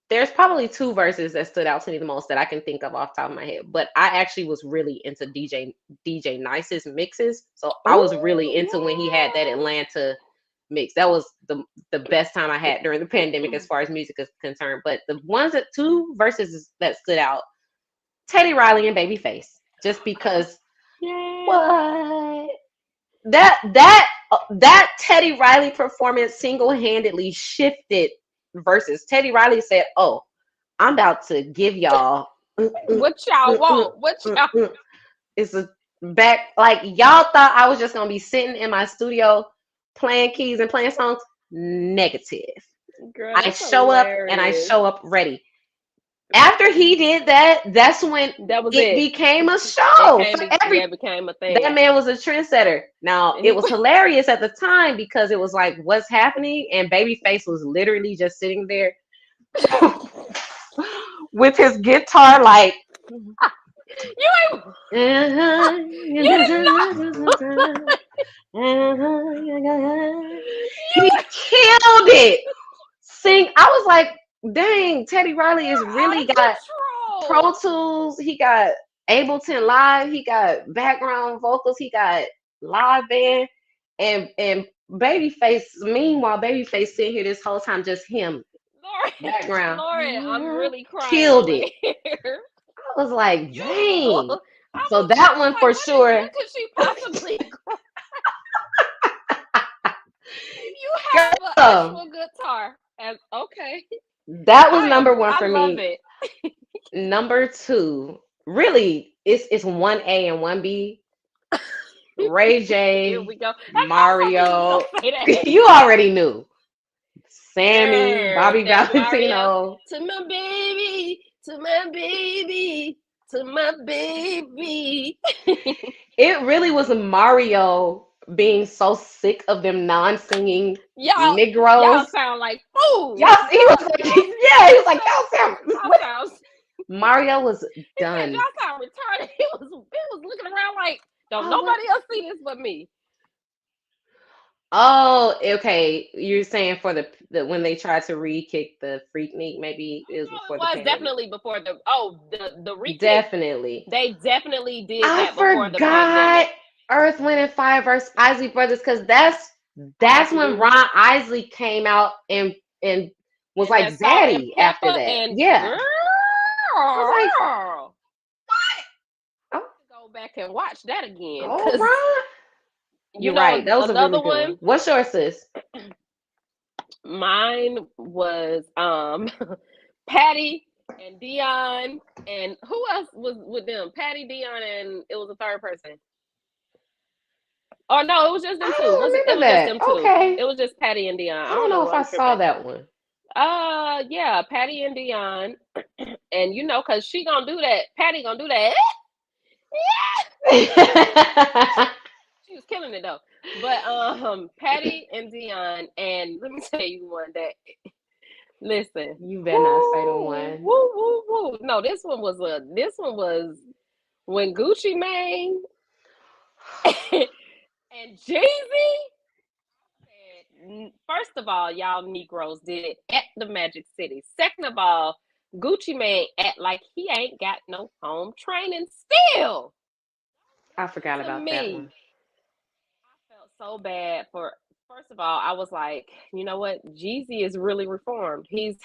there's probably two verses that stood out to me the most that I can think of off the top of my head. But I actually was really into DJ Nice's mixes, so I was really Oh into when he had that Atlanta mix. That was the best time I had during the pandemic as far as music is concerned. But the ones that two verses that stood out, Teddy Riley and Babyface, just because yeah. what that Teddy Riley performance single-handedly shifted versus Teddy Riley said, "Oh, I'm about to give y'all What y'all want? What y'all? it's a back like y'all thought I was just gonna be sitting in my studio playing keys and playing songs. Negative. Girl, I that's show up and I hilarious. show up ready. After he did that, that's when That was it it. became a It show came. for Yeah, every. it became a That thing. man was a trendsetter. Now And it he was hilarious at the time because it was like, what's happening? And Babyface was literally just sitting there with his guitar, like you ain't. You did he killed it. Sing. I was like, dang, Teddy Riley is out really of got Pro control. Tools. He got Ableton Live. He got background vocals. He got live band. And Babyface. Meanwhile, Babyface sitting here this whole time, just him background. Lauren, I'm really crying Killed over it. here. I was like, You, dang. I So was that one like, for what sure. could she possibly? You have an Girl, actual guitar. And okay, that was number one I for love me. it. Number two, really, it's one A and one B. Ray Here J, we go. I was hoping you was Mario. gonna say that. You already knew. Sammy, Girl, Bobby that Mario. Valentino. To my baby, to my baby, to my baby. It really was Mario being so sick of them non-singing y'all Negroes. sound like fools. Y'all, he was like, yeah, he was like, y'all sound. Y'all sound. Mario was He said done. y'all sound retarded. He was looking around like, don't Oh, nobody else see this but me. Oh, okay. You're saying for the when they tried to re-kick the FreakNik, maybe it was No, before it the was pandemic. definitely before the re-kick. Definitely. They definitely did I that before the forgot pandemic. Earth, Wind, and Fire versus Isley Brothers because that's when Ron Isley came out and was And like that Salt and Zaddy after Pepper that. and Yeah. girl, I was like, I have to go back and watch that again. oh, Ron. You You're know, right. That was a another really good one. What's yours, sis? Mine was Patty and Dion, and who else was with them? Patty, Dion, and it was a third person. Oh no, it was just them I two. don't It remember was just that. them two. Okay. It was just Patty and Dion. I don't know if I saw that one. Yeah, Patty and Dion, and you know, cause she gonna do that. Patty gonna do that. She was killing it though. But Patty and Dion, and let me tell you one that. Listen, You better not say the one. Woo, woo, woo. No, this one was when Gucci Mane and Jay-Z. First of all, y'all Negroes did it at the Magic City. Second of all, Gucci Mane act like he ain't got no home training still. I forgot about that one. I felt so bad for. First of all, I was like, you know what? Jeezy is really reformed. He.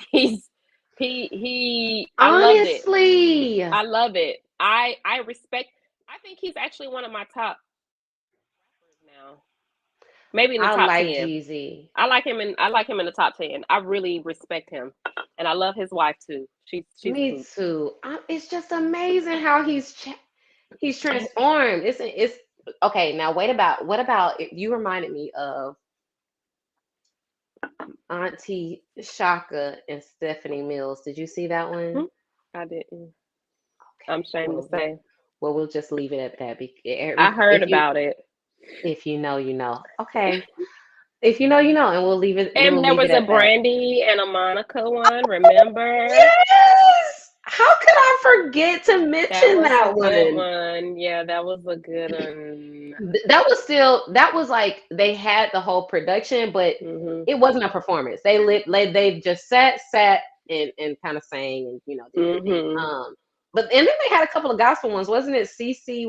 I loved it. Honestly, I love it. I respect. I think he's actually one of my top rappers now. Maybe in the I top like 10. Jeezy. I like him in the top 10. I really respect him, and I love his wife too. She's a Me hoot. too. It's just amazing how he's transformed. It's okay. Now what about you reminded me of Auntie Shaka and Stephanie Mills. Did you see that one? I didn't. Okay. I'm ashamed to say. Well, we'll just leave it at that. I heard about it. If you know, you know. Okay. If you know, you know, and we'll leave it. And We'll there leave was it a at that. Brandy and a Monica one. Remember? Yes. How could I forget to That mention was that a good one? one. Yeah, that was a good one. That was like they had the whole production, but Hmm. it wasn't a performance. They just sat and kind of sang and did their thing. Hmm. But and then they had a couple of gospel ones, wasn't it? CC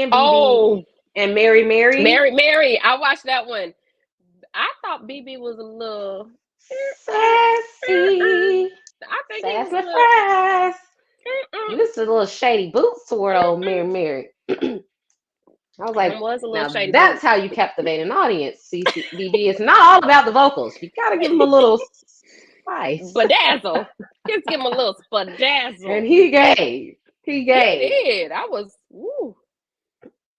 and BB Oh, and Mary. Mary. I watched that one. I thought BB was a little Sassy, I think he was sass a and little. fries. This is a little shady boots toward old Mary. I was Him like, was a little now shady that's boots. how you captivate an audience. CCBB. It's not all about the vocals. You gotta give them a little spice. Bedazzle. Just give him a little spadazzle. And he gave. He did. I was. Woo.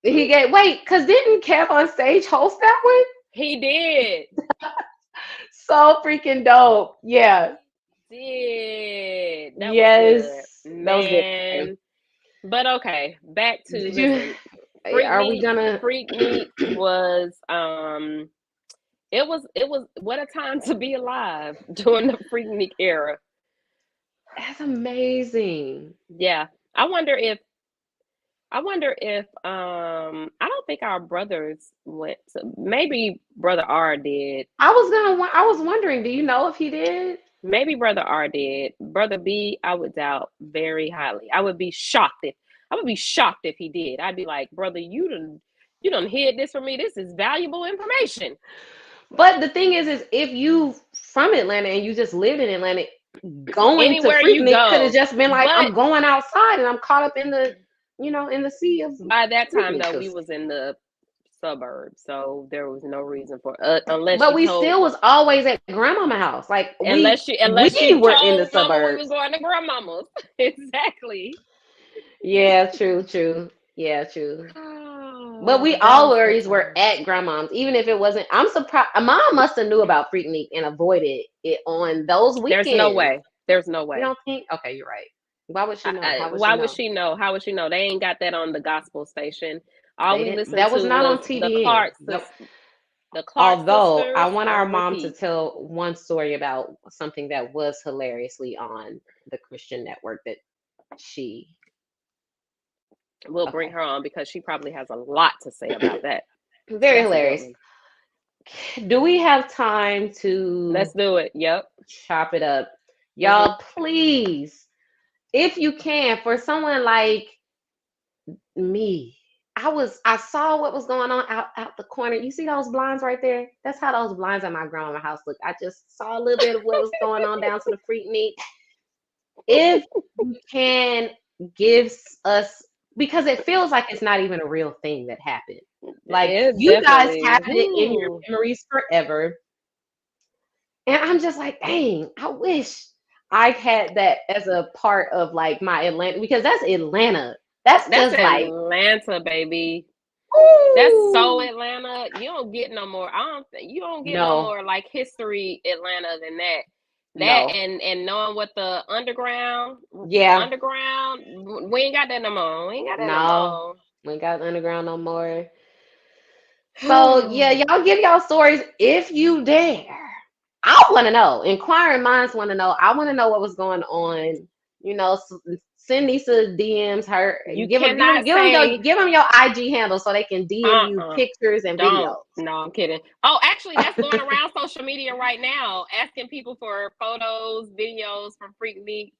He gave. Wait, because didn't Kev on stage host that one? He did. So freaking dope. Yeah. Did. That Yes. was good. That was good. Man. But okay, back to Did you? listen. Are we gonna? FreakNik was it was what a time to be alive during the FreakNik era. That's amazing. Yeah. I wonder if I don't think our brothers went to, maybe brother R did. I was wondering. Do you know if he did? Maybe brother R did. Brother B, I would doubt very highly. I would be shocked if he did. I'd be like, brother, you done hid this from me. This is valuable information. But the thing is if you from Atlanta and you just lived in Atlanta, going Anywhere to you FreakNik go. could have just been like, But I'm going outside and I'm caught up in the, in the sea of. by that time, FreakNik though, we was in the suburbs, so there was no reason for unless But she we told, still was always at grandmama house. Like unless we she were in the told mama we suburbs. was going to grandmama's. Exactly. Yeah, true. Yeah, true. Oh, But we that was good always were times. at grandmom's, even if it wasn't. I'm surprised. Mom must have knew about FreakNik and avoided it on those weekends. There's no way. There's no way. You don't think? Okay, you're right. Why would she know? Why would she know? How would she know? They ain't got that on the gospel station. All They we didn't. listened That to was not on was TVN. the Clark Nope. the Clark Although I sisters want our on mom to repeat. tell one story about something that was hilariously on the Christian network that she. We'll bring Okay. her on because she probably has a lot to say about that. Very That's a good hilarious. one. Do we have time to Let's do it. Yep. chop it up? Y'all, please, if you can, for someone like me, I saw what was going on out the corner. You see those blinds right there? That's how those blinds at my grandma's house look. I just saw a little bit of what was going on down to the FreakNik. If you can give us, because it feels like it's not even a real thing that happened. Like you guys have it in your memories forever. And I'm just like, dang, I wish I had that as a part of like my Atlanta, because that's Atlanta. That's just like Atlanta, baby. ooh. That's so Atlanta. You don't get no more. You don't get no more like history Atlanta than that. That and knowing what the underground. Yeah. We ain't got that no more. We ain't got that no more. We ain't got the underground no more. So yeah, y'all give y'all stories if you dare. I want to know. Inquiring minds want to know. I want to know what was going on. Send Nisa DMs. Her. Give them your IG handle so they can DM you pictures and videos. No, I'm kidding. Oh, actually, that's going around social media right now, asking people for photos, videos from FreakNik.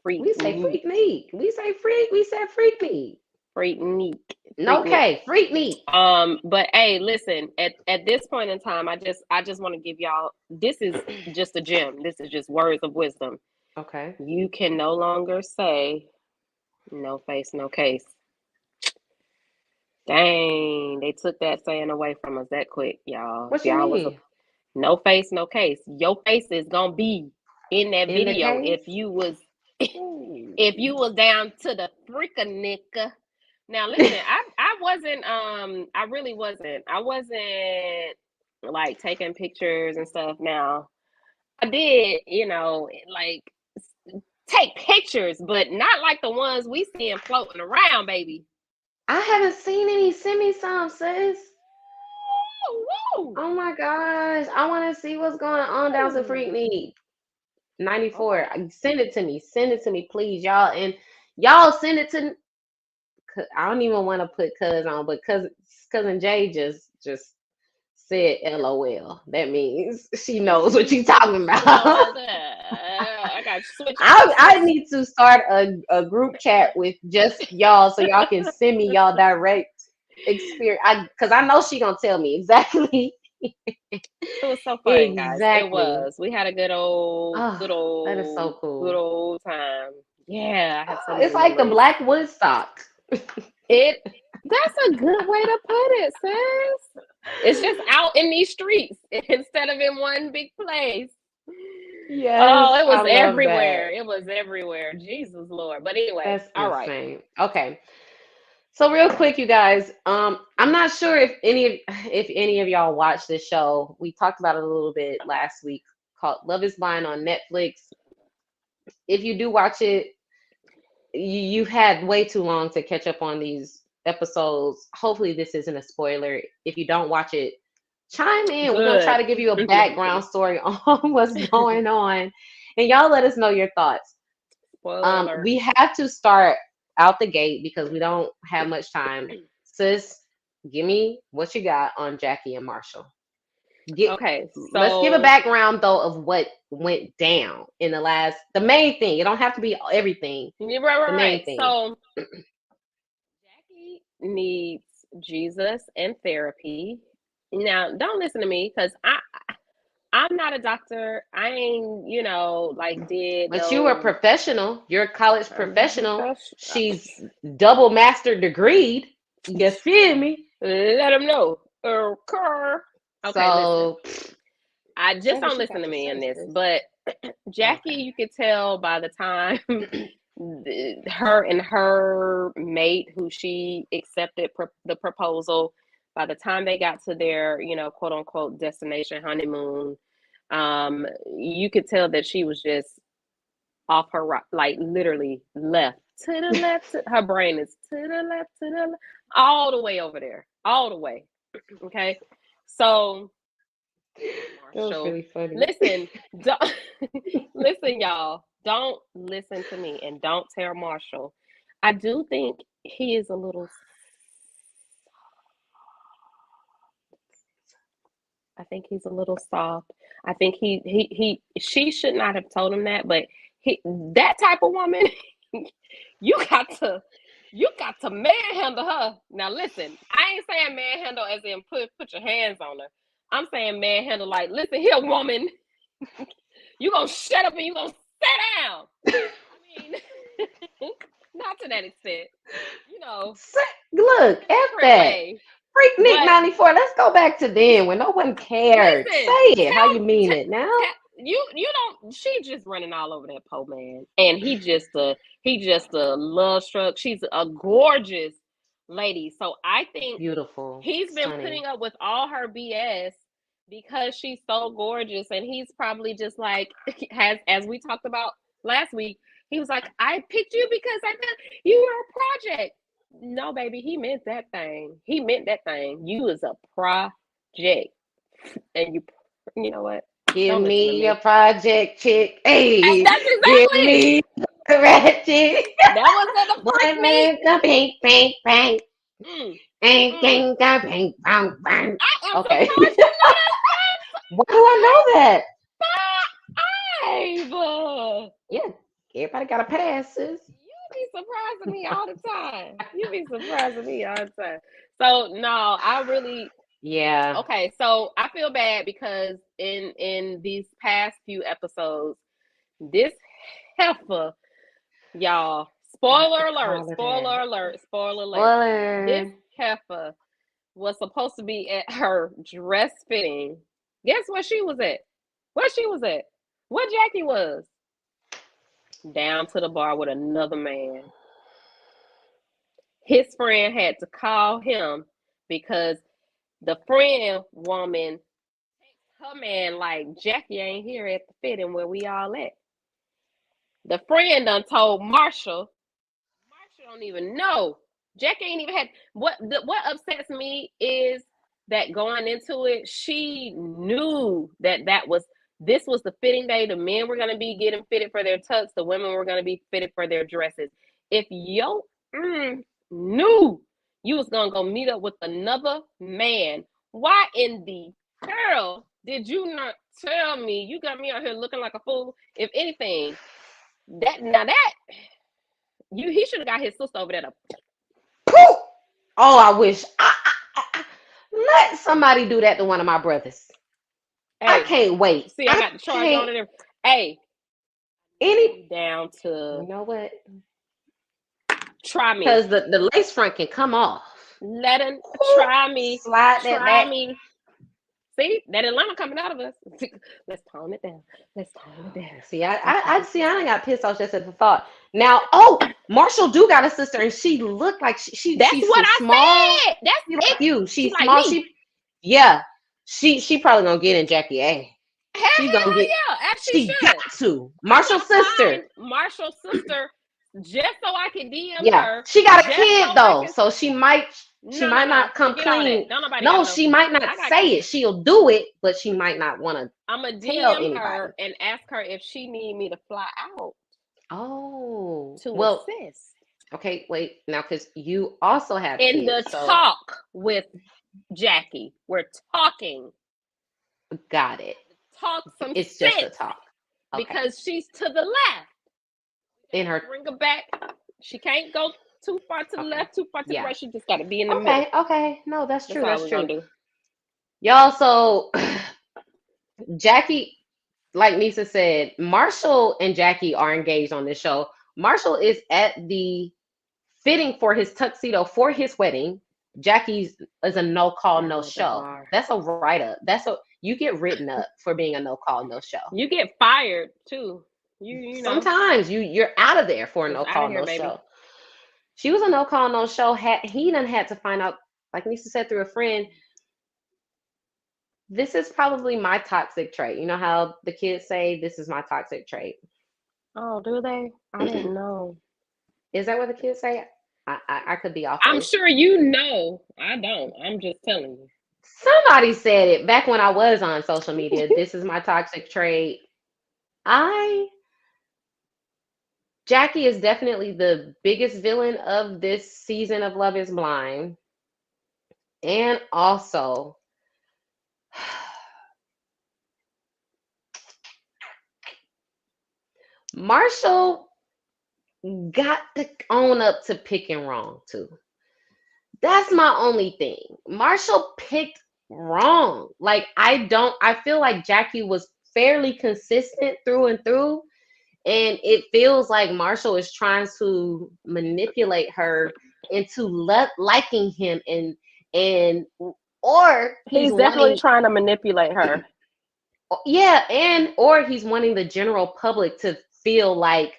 We say FreakNik. We say freak. We said FreakNik. FreakNik. Okay, FreakNik. But hey, listen. At this point in time, I just want to give y'all. This is just a gem. This is just words of wisdom. Okay. You can no longer say no face, no case. Dang, they took that saying away from us that quick, y'all. If What you y'all was a mean? no face, no case. Your face is gonna be in that In the video case? if you was down to the FreakNik. Now listen, I wasn't I really wasn't. I wasn't like taking pictures and stuff. Now I did, like take pictures, but not like the ones we seeing floating around, baby. I haven't seen any. Send me some, sis. Woo, Oh my gosh. I want to see what's going on down to woo. FreakNik 94. Okay. Send it to me. Send it to me, please, y'all. And y'all send it to. I don't even want to put cuz on, but cousin Jay just said LOL. That means she knows what you talking She know about. what I got switch I places. need to start a group chat with just y'all so y'all can send me y'all direct experience. Because I know she gonna tell me exactly It was so fun, guys. It exactly. was. We had a good old, Oh, that is so good cool. old time. Yeah, I have so It's many like the memories. Black Woodstock. It that's a good way to put it, sis. It's just out in these streets instead of in one big place. Yes, Oh, it I was love that. everywhere. It was everywhere. Jesus Lord. But anyway, That's all right. insane. Okay. So real quick, you guys, I'm not sure if any of y'all watched this show. We talked about it a little bit last week called Love is Blind on Netflix. If you do watch it, you've had way too long to catch up on these episodes. Hopefully this isn't a spoiler. If you don't watch it, chime in. We're gonna try Good. to give you a background story on what's going on. And y'all let us know your thoughts. Spoiler alert. We have to start out the gate because we don't have much time. Sis, give me what you got on Jackie and Marshall. Okay, Let's give a so background though of what went down in the main thing. It don't have to be everything. you're right, The right, main right. thing. So Jackie needs Jesus and therapy. Now, don't listen to me because I'm not a doctor. I ain't, like did But you were no. professional. You're a college I'm a professional. professional. She's double master degreed. You feel me? Let them know. Okay. Okay, listen. So I just say don't what you listen got to to me in say, this, sis. but Jackie, Okay. you could tell by the time her and her mate, who she accepted the proposal, by the time they got to their, quote unquote destination honeymoon, you could tell that she was just off her right, like literally left to the left. Her brain is to the left, all the way over there, all the way. Okay, so That was Marshall, really funny. listen, don't, listen, y'all, don't listen to me and don't tell Marshall. I do think he is a little. I think he's a little soft. I think she should not have told him that, but that type of woman, you got to manhandle her. Now listen, I ain't saying manhandle as in put your hands on her. I'm saying manhandle like, listen here, woman, you gonna shut up and you gonna sit down. I mean, not to that extent, Look, in a F different that. way. FreakNik But 94. Let's go back to then when no one cared. Say listen, it how you mean it now. you don't. She just running all over that poor man, and he just a love struck. She's a gorgeous lady, so I think Beautiful. he's been Stunning. putting up with all her BS because she's so gorgeous, and he's probably just like has as we talked about last week. He was like, I picked you because I thought you were a project. No, baby, he meant that thing. He meant that thing. You was a project, and you know what? Give Don't listen to me a me. project chick. Hey, That's give exactly. me a ratchet. That was in the One freak man go bang, bang, bang. meat. Bang, Mm. bang, go bang, bang, bang. I am Okay. surprised you know that Why do I know that? Babe. Yeah, everybody got a pass, sis. You be surprising me all the time. You be surprising me all the time. So no, I really Yeah. okay. So I feel bad because in these past few episodes, this heifer, y'all. Not Spoiler to alert, call her spoiler that. alert, spoiler alert. This Spoiler. heifer was supposed to be at her dress fitting. Guess where she was at? Where she was at? Where Jackie was? Down to the bar with another man. His friend had to call him because the friend woman her man like Jackie ain't here at the fitting where we all at. The friend done told Marshall. Marshall don't even know. Jackie ain't even had what upsets me is that going into it, she knew that this was the fitting day. The men were gonna be getting fitted for their tux. The women were gonna be fitted for their dresses. If yo knew you was gonna go meet up with another man, why in the hell did you not tell me? You got me out here looking like a fool. If anything, he should have got his sister over there to Pooh! Oh, I wish. Let somebody do that to one of my brothers. I Hey, can't wait. see, I got the charge on it. Hey, Any, down to you know what? try me. Because the lace front can come off. Let him try me. Slide that Try back. me. See, that Atlanta coming out of us. Let's tone it down. Let's tone it down. See, I done got pissed off just at the thought. Now, Marshall do got a sister, and she looked like she's That's what I small. said. That's She like you. She's like small. me. She probably gonna get in Jackie A. She's gonna get. Yeah, she got to. Marshall's sister. Marshall's sister, just so I can DM Yeah, her. she got a kid though, so she might. She might not come Forget all clean. that. No, she might not say it. She'll do it, but she might not want to. I'm gonna tell DM anybody. her and ask her if she need me to fly out. Oh, to well, assist. Okay, wait now, because you also have in kids, the talk with Jackie. We're talking. Got it. Talk some It's sense just a talk. Okay. because she's to the left. In her, bring her back. She can't go too far to the left, too far to the right. She just got to be in the middle. Okay. No, that's true. That's true. Do. Y'all, so Jackie, like Nisa said, Marshall and Jackie are engaged on this show. Marshall is at the fitting for his tuxedo for his wedding. Jackie's is a no call, no show. That's a write up. You get written up for being a no call, no show. You get fired too. You know. Sometimes you're out of there for a no call, no show. She was a no call, no show. He done had to find out, like Nisa said, through a friend. This is probably my toxic trait. You know how the kids say, this is my toxic trait. Oh, do they? I didn't know. Is that what the kids say? I could be off. I'm sure you know. I don't. I'm just telling you. Somebody said it back when I was on social media. This is my toxic trait. Jackie is definitely the biggest villain of this season of Love is Blind. And also, Marshall got to own up to picking wrong too. That's my only thing. Marshall picked wrong. Like I feel like Jackie was fairly consistent through and through, and it feels like Marshall is trying to manipulate her into liking him or he's definitely trying to manipulate her. Yeah, or he's wanting the general public to feel like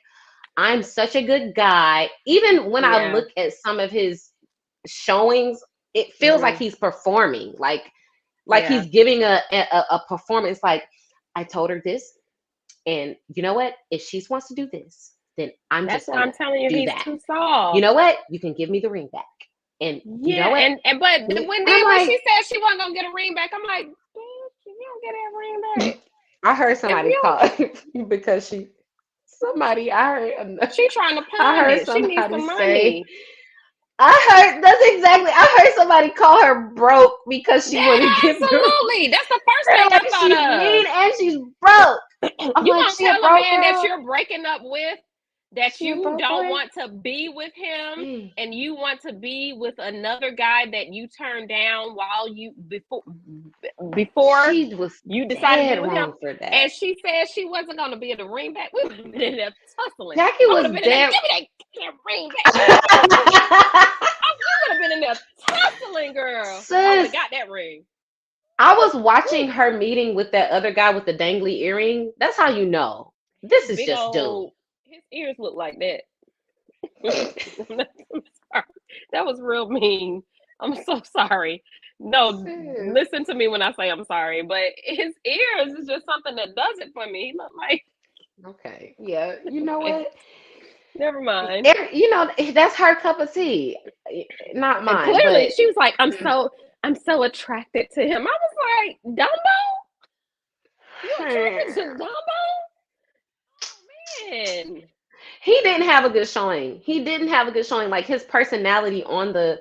I'm such a good guy. Even when I look at some of his showings, it feels like he's performing, like he's giving a performance. Like, I told her this, and you know what? If she wants to do this, then that's what I'm telling you. He's too soft. You know what? You can give me the ring back, and you know what? But when she said she wasn't gonna get a ring back, I'm like, you don't get that ring back. I heard somebody call because she trying to punish. She needs some money. I heard somebody call her broke because she wouldn't give her. Absolutely. That's the first thing I thought she's of. Mean and she's broke. You gonna tell a man that you're breaking up with that She a you broke don't boy? want to be with him, Dang. and you want to be with another guy that you turned down while you before She was you decided to be dead with him. wrong for that. And she said she wasn't going to be in the ring back. We would have been in there tussling. Jackie I would was have been in there, dead. give me that ring back. We would have been in there tussling, girl. I would Sis, have got that ring. I was watching Woo. her meeting with that other guy with the dangly earring. That's how you know. This is Big just doomed. old, his ears look like that. I'm sorry. That was real mean. I'm so sorry. No, Sis. listen to me when I say I'm sorry, but his ears is just something that does it for me. He look like, Okay. Yeah. You know what? never mind. You know, that's her cup of tea. Not And mine, clearly, but she was like, I'm so attracted to him. I was like, Dumbo? You attracted to Dumbo? Oh, man. he didn't have a good showing. He didn't have a good showing. Like his personality on the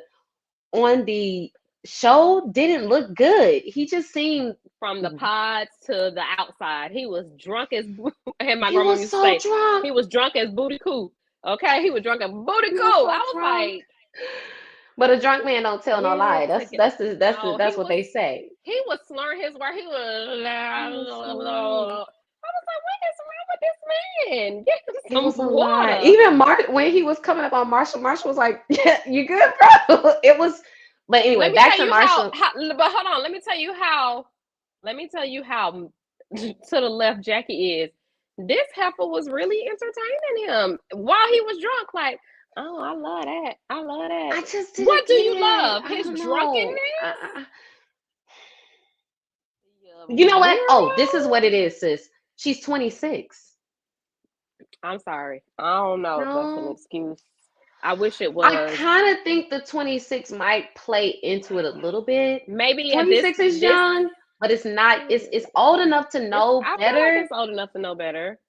show didn't look good. He just seemed From the pods to the outside, he was drunk as and my he grandma was used to so say drunk. he was drunk as booty coo. Okay, he was drunk as booty He coo. was so I was drunk. like, But a drunk man don't tell no get lie. together. No, That's what they say. he was slurring his word. He was. I He was so was like, what is wrong with this man? Get him It was a some lot. water. Even Mark, when he was coming up on Marshall, Marshall was like, "Yeah, you good, bro?" It was, but anyway, Let me back tell to you Marshall. how. But hold on. Let me tell you how. Let me tell you how to the left Jackie is. This heifer was really entertaining him while he was drunk. Like, oh, I love that. I love that. I just didn't What do get you it. love? I His don't drunkenness? know. You know what? Oh, this is Girl. what it is, sis. She's 26. I'm sorry. I don't know if that's an No, excuse. I wish it I was. kind of think the 26 might play into it a little bit. Maybe at 26 is this young, but it's not. It's old enough to know I feel like better, it's old enough to know better.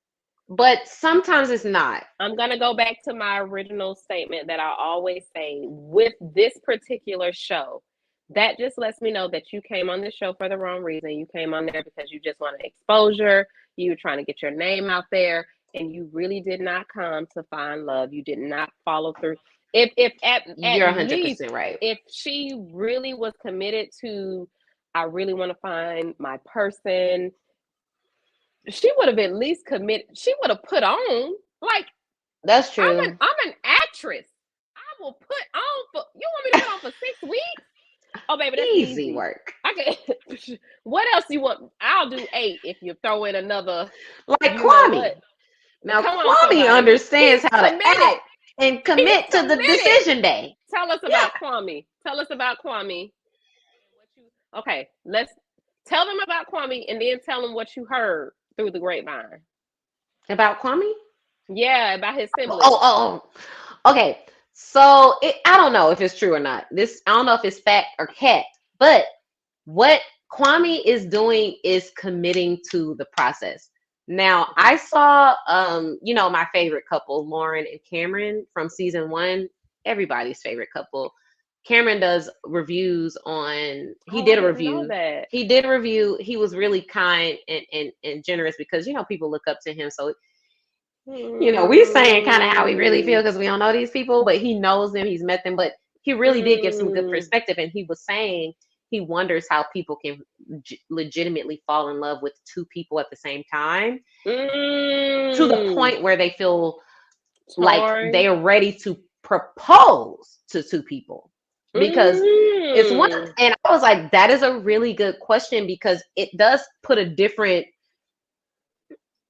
but sometimes it's not. I'm going to go back to my original statement that I always say with this particular show. That just lets me know that you came on this show for the wrong reason. You came on there because you just wanted exposure. You were trying to get your name out there, and you really did not come to find love. You did not follow through. If at You're least 100% right. if she really was committed to, I really want to find my person, she would have at least committed. She would have put on. Like, That's true. I'm an actress. I will put on for you. Want me to put on for 6 weeks? Oh, baby, that's Easy easy. work. I can. What else you want? I'll do 8 if you throw in another. Like You know Kwame. what? Now Come on, Kwame somebody. understands He's how to committed. act and He's commit to the committed. decision day. Tell us Yeah. about Kwame. Tell us about Kwame. Okay, let's tell them about Kwame and then tell them what you heard through the grapevine. About Kwame? Yeah, about his siblings. Oh. Okay. So I don't know if it's true or not. I don't know if it's fact or cat, but what Kwame is doing is committing to the process. Now, I saw my favorite couple, Lauren and Cameron from season 1, everybody's favorite couple. Cameron does reviews on. He did a review. That. He did a review. He was really kind and generous because people look up to him. So we saying kind of how we really feel because we don't know these people, but he knows them. He's met them, but he really did give some good perspective. And he was saying he wonders how people can legitimately fall in love with 2 people at the same time to the point where they feel like they are ready to propose to 2 people. Because it's one, and I was like, that is a really good question because it does put a different,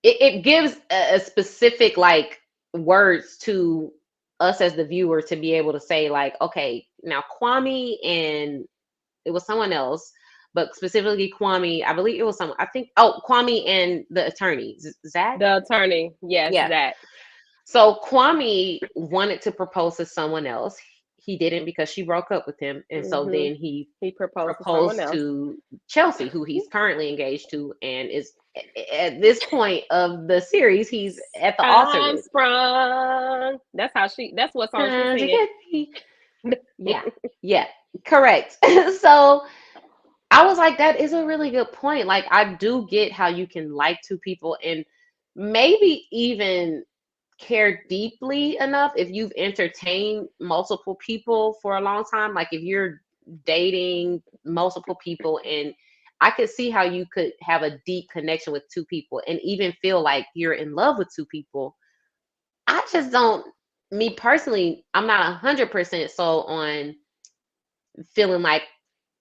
it gives a specific like words to us as the viewer to be able to say like, okay, now Kwame and it was someone else, but specifically Kwame, I believe it was Kwame and the attorney, Zach? The attorney, yes, yeah. Zach. So Kwame wanted to propose to someone else. He didn't because she broke up with him. And so then he proposed to Chelsea, who he's currently engaged to, and is at this point of the series, he's at the altar. I'm sprung. That's what song she's singing. Yeah, correct. So I was like, that is a really good point. Like, I do get how you can like 2 people and maybe even care deeply enough, if you've entertained multiple people for a long time, like if you're dating multiple people, and I could see how you could have a deep connection with two people and even feel like you're in love with two people. I just don't, me personally, I'm not 100% sold on feeling like,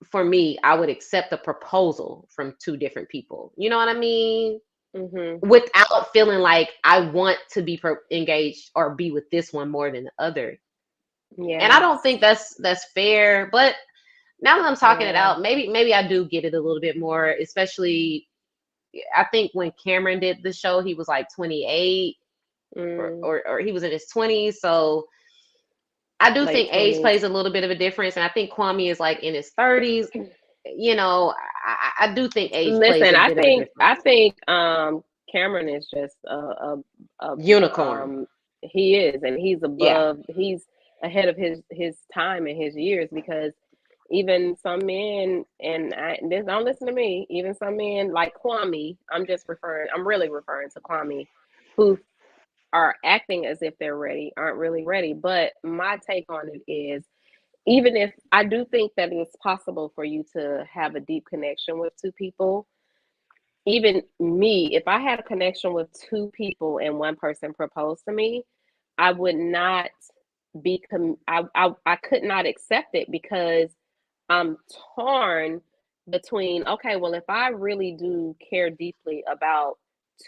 for me, I would accept a proposal from two different people. You know what I mean? Mm-hmm. Without feeling like I want to be engaged or be with this one more than the other. And I Yeah. don't think that's fair. But now that I'm talking it Yeah. out, maybe I do get it a little bit more. Especially, I think when Cameron did the show, he was like 28, Mm. or he was in his 20s. So I do Late think age 20s. plays a little bit of a difference, and I think Kwame is like in his 30s. You know, I do think age plays Listen, a I bit of a think difference. Cameron is just a Unicorn. he is, and he's Yeah. he's ahead of his time and his years, because even some men, and this, don't listen to me, even some men like Kwame, I'm really referring to Kwame, who are acting as if they're ready, aren't really ready. But my take on it is, even if I do think that it's possible for you to have a deep connection with two people, even me, if I had a connection with two people and one person proposed to me, I would not I could not accept it, because I'm torn between, okay, well, if I really do care deeply about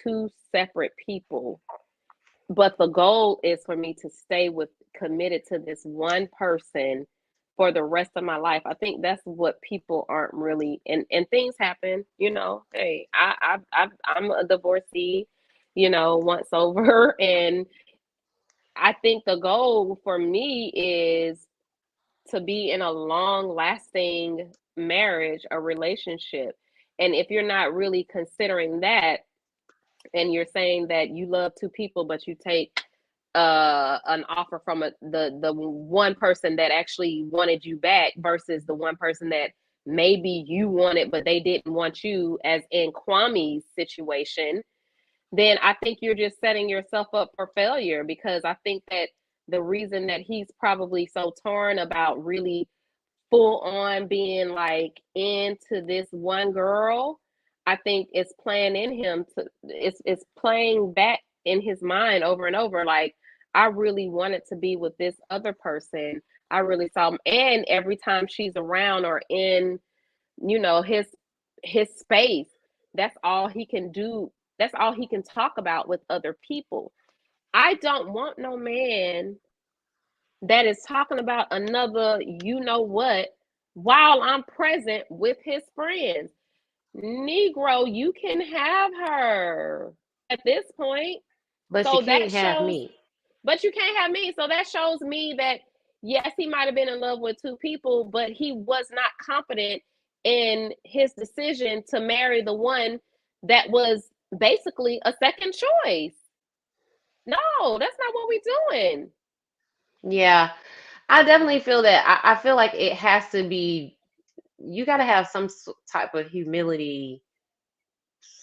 two separate people, but the goal is for me to stay with committed to this one person for the rest of my life. I think that's what people aren't really, and things happen, hey, I'm a divorcee, once over. And I think the goal for me is to be in a long lasting marriage, a relationship. And if you're not really considering that, and you're saying that you love two people, but you take an offer from the one person that actually wanted you back versus the one person that maybe you wanted but they didn't want you, as in Kwame's situation, then I think you're just setting yourself up for failure. Because I think that the reason that he's probably so torn about really full on being like into this one girl, I think it's playing in him to it's playing back in his mind over and over, like, I really wanted to be with this other person. I really saw him, and every time she's around or in, his space, that's all he can do. That's all he can talk about with other people. I don't want no man that is talking about another, what, while I'm present with his friends. Negro, you can have her at this point. But you So can't that have shows, me. but you can't have me. So that shows me that, yes, he might have been in love with two people, but he was not confident in his decision to marry the one that was basically a second choice. No, that's not what we're doing. Yeah. I definitely feel that. I feel like it has to be, you got to have some type of humility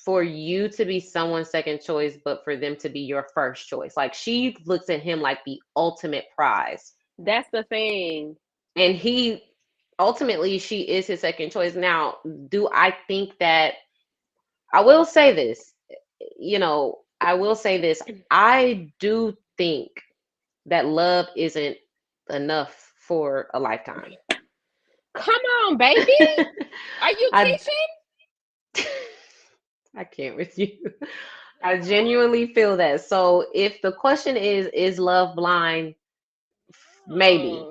for you to be someone's second choice, but for them to be your first choice. Like, she looks at him like the ultimate prize. That's the thing. And he, ultimately, she is his second choice. Now, do I think that, I will say this, I will say this. I do think that love isn't enough for a lifetime. Come on, baby. Are you I teaching? I can't with you. I genuinely feel that. So if the question is love blind? Maybe.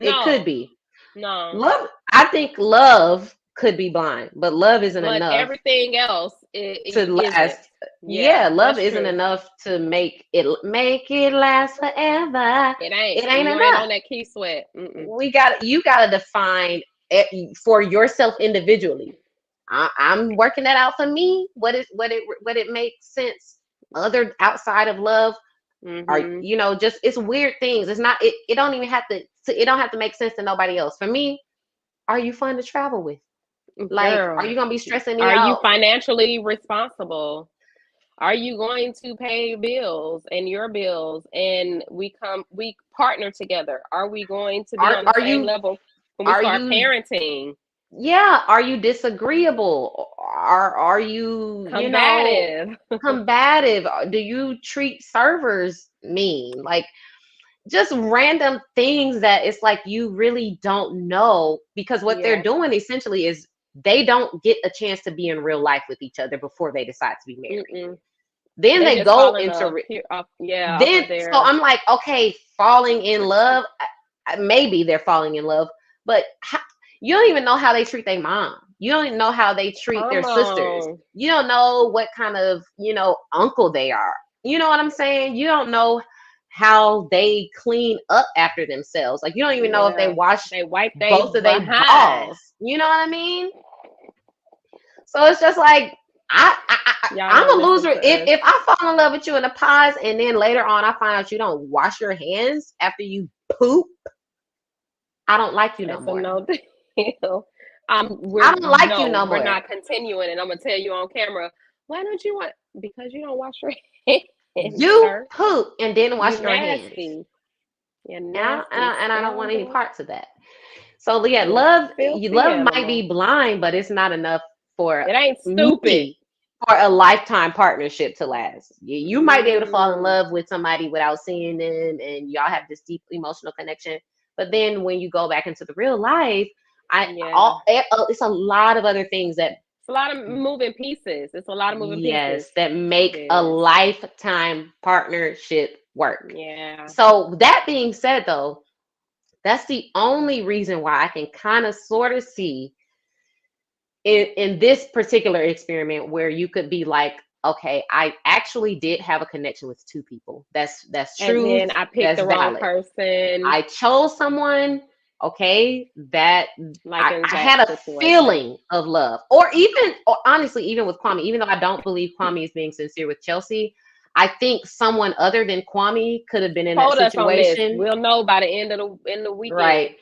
It could No, be. no. Love, I think love could be blind, but love isn't But enough everything else to isn't. last. Yeah, Yeah, love that's isn't true. enough to make it last forever. It ain't. It ain't You ain't enough. on that key sweat. Mm-mm. You gotta define it for yourself individually. I'm working that out for me. What it makes sense other outside of love, are, Mm-hmm. just, it's weird things. It's not, it don't even have to, it don't have to make sense to nobody else. For me, are you fun to travel with? Like, are Girl, you gonna be stressing me are you out? financially responsible? Are you going to pay bills and your bills, and we partner together? Are we going to be on the Are same you level when we are start you parenting? yeah, are you disagreeable? Are you, Combative. combative? Do you treat servers mean? Like, just random things that it's like you really don't know, because what they're Yes. doing essentially is they don't get a chance to be in real life with each other before they decide to be married. Mm-mm. Then They they just go fall in into love. Off then, of so their. I'm like, okay, falling in love, maybe they're falling in love, but you don't even know how they treat their mom. You don't even know how they treat their Come sisters. on. You don't know what kind of, uncle they are. You know what I'm saying? You don't know how they clean up after themselves. Like, you don't even know if they Yeah. wash They wipe they both of their behind. balls. You know what I mean? So it's just like, Y'all I'm don't a listen loser to if us. I fall in love with you in the pause and then later on I find out you don't wash your hands after you poop. I don't like you no It's a more. no deal. I don't like you no We're more. not continuing, and I'm gonna tell you on camera. Why don't you want? Because you don't wash your hands, You sir. poop and then You wash your hands, nasty. You're and nasty I don't want any scoundrel. parts of that. So yeah, You filthy love might animal. be blind, but it's not enough for It ain't stupid. me, for a lifetime partnership to last. You might be able to fall in Mm, love with somebody without seeing them, and y'all have this deep emotional connection. But then when you go back into the real life, yeah. it's a lot of other things that, It's a lot of moving pieces. It's a lot of moving pieces. yes, that It make a is. lifetime partnership work. Yeah. So that being said, though, that's the only reason why I can kind of sort of see in this particular experiment where you could be like, okay, I actually did have a connection with two people. That's And truth. then I picked That's the wrong valid. person, I chose someone, okay, that like in I Jack's had a situation. feeling of love. Or honestly, even with Kwame, even though I don't believe Kwame is being sincere with Chelsea, I think someone other than Kwame could have been in that Quote us on this. situation. We'll know by the end of the Right. weekend.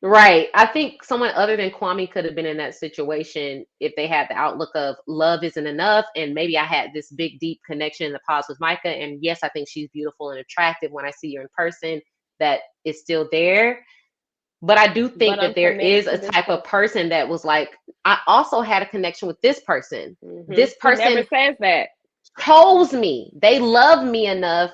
Right. I think someone other than Kwame could have been in that situation if they had the outlook of love isn't enough. And maybe I had this big, deep connection in the pause with Micah. And yes, I think she's beautiful and attractive when I see her in person, that is still there. But I do But think I'm that there committed is to a this type of person. person that was like, I also had a connection with this person. This He never person says that. chose me. They love me enough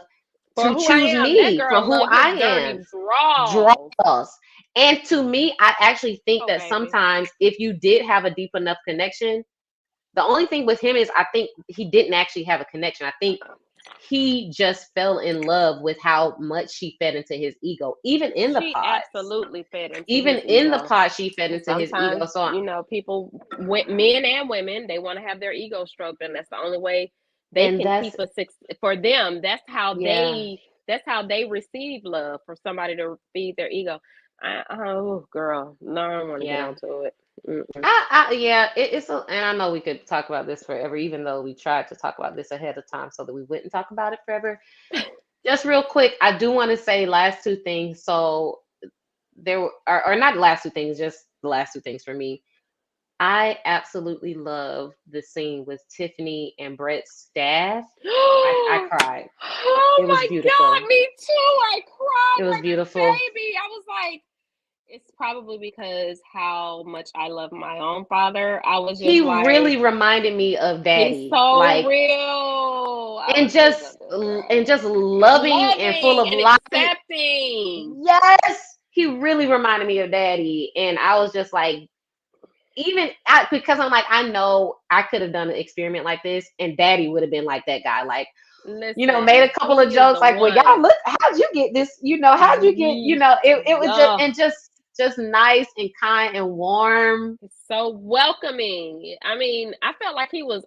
For to who I choose am, that me for girl who love his I dirty am. draws. Draws. And to me, I actually think Oh, that baby. sometimes if you did have a deep enough connection, the only thing with him is I think he didn't actually have a connection. I think he just fell in love with how much she fed into his ego, even in the She pods. absolutely fed into Even his in the ego. pod, she fed And into his ego. sometimes, So people, men and women, they want to have their ego stroked, and that's the only way they and can that's keep a six for them. yeah. That's how they receive love, for somebody to feed their ego. Oh, girl, no, I don't want to get Yeah. onto it. Mm-mm. Yeah, and I know we could talk about this forever, even though we tried to talk about this ahead of time so that we wouldn't talk about it forever. Just real quick, I do want to say last two things. So or not last two things, just the last two things for me. I absolutely love the scene with Tiffany and Brett's dad. I cried. Oh It was my God, beautiful. me too. I It cried was like a beautiful. baby. I was like, it's probably because how much I love my own father. I was He just really like, reminded me of he's Daddy. so Like, real. I and was just just a good and girl. just And loving and full loving of and life. accepting. Yes, he really reminded me of Daddy, and I was just like, because I'm like, I know I could have done an experiment like this, and Daddy would have been like that guy, like, made a Listen, couple of he is jokes, the like, well, y'all one. look, how'd you get this? How'd you get? It was just, Yeah. and just nice and kind and warm. So welcoming. I mean, I felt like he was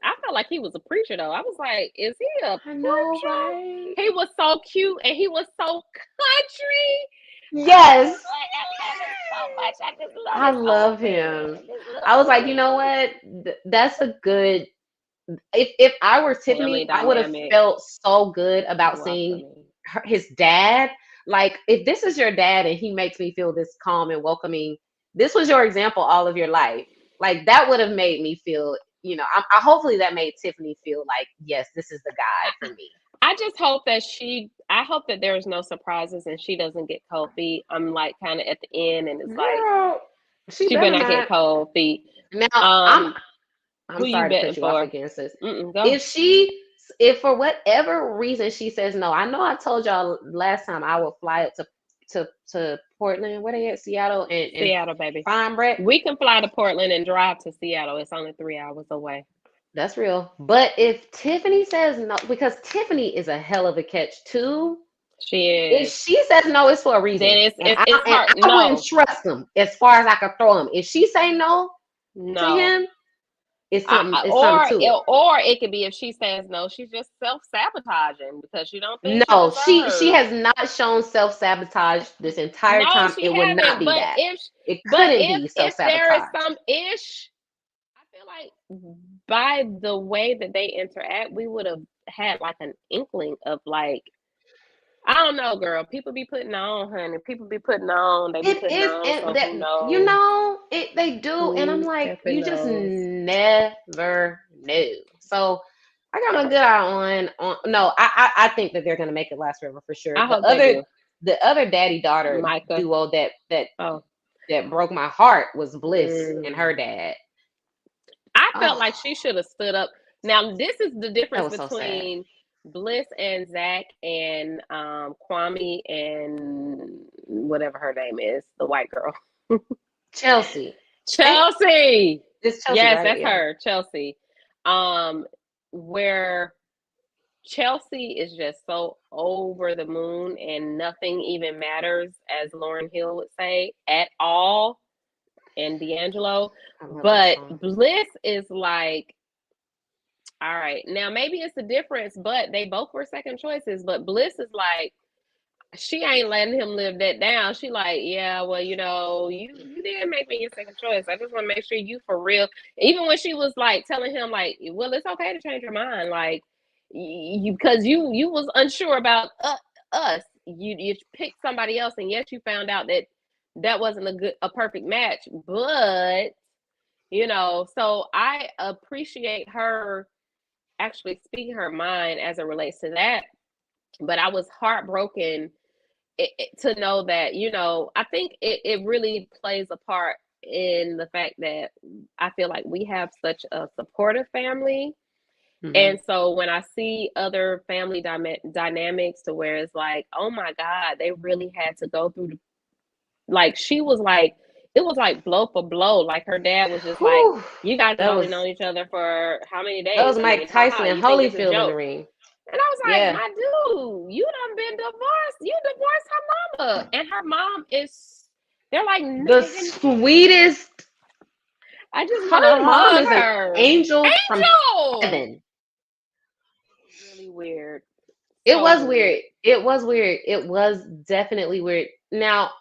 a preacher though. I was like, is he a I know, preacher? right? He was so cute and he was so country. I was Yes. just like, I love it so much. I just love I his whole love him. being. His little I was like, you know being. what? That's a good. If I were Family Tiffany, I would have dynamic. felt so good about seeing Welcoming. his dad. Like, if this is your dad and he makes me feel this calm and welcoming, this was your example all of your life. Like, that would have made me feel I hopefully that made Tiffany feel like, yes, this is the guy for me. I just hope that I hope that there's no surprises and she doesn't get cold feet. I'm like kind of at the end, and it's like Girl, she she better better not get not. cold feet. Now, Um, I'm who you sorry to betting cut you off for? again, sis. Go. If for whatever reason she says no, I know I told y'all last time I will fly up to Portland, where they at, Seattle, and Seattle, baby. find Brett. We can fly to Portland and drive to Seattle. It's only 3 hours away. That's real. But if Tiffany says no, because Tiffany is a hell of a catch too. She If is. she says no, it's for a reason. Then it's hard. I No, wouldn't trust him as far as I could throw him. If she say no to no. him, it's something. It's something to it. Or it could be if she says no, she's just self-sabotaging because you don't think No, she she has not shown self-sabotage this entire No, time. she It would not hasn't. be But that. if It but couldn't be if there is self-sabotage. some ish, I feel like by the way that they interact, we would have had like an inkling of like, I don't know, girl. People be putting on, honey. People be putting on. They be It putting is, on. So and that who knows? they do, and I'm Who like, effing you just knows? never knew. So I got my good eye on. No, I think that they're gonna make it last forever for sure. I hope they do. The other daddy daughter Micah. duo that Oh, broke my heart was Bliss and Mm. her dad. I felt like she should have stood up. Now, this is the difference was so between Bliss and Zach and Kwame and whatever her name is, the white girl. Chelsea. Chelsea. It's Chelsea, Yes, right? that's Yeah. her, Chelsea. Where Chelsea is just so over the moon and nothing even matters, as Lauryn Hill would say, at all. And D'Angelo. But Bliss is like, all right, now maybe it's a difference, but they both were second choices. But Bliss is like, she ain't letting him live that down. She like, yeah, well, you didn't make me your second choice. I just want to make sure you for real. Even when she was like telling him like, well, it's okay to change your mind, like because you was unsure about us. You picked somebody else, and yes, you found out that wasn't a perfect match, but so I appreciate her actually speaking her mind as it relates to that. But I was heartbroken to know that, I think it really plays a part in the fact that I feel like we have such a supportive family. Mm-hmm. And so when I see other family dynamics to where it's like, oh my God, they really had to go through like she was like, it was like blow for blow. Like her dad was just like, you guys have only known each other for how many days? That was Mike Tyson and Holyfield in the ring. And I was like, my dude, you done been divorced. You divorced her mama. And her mom they're like the sweetest. I just want to hug her. An angel from heaven. Really weird. It was weird. It was weird. It was definitely weird. Now,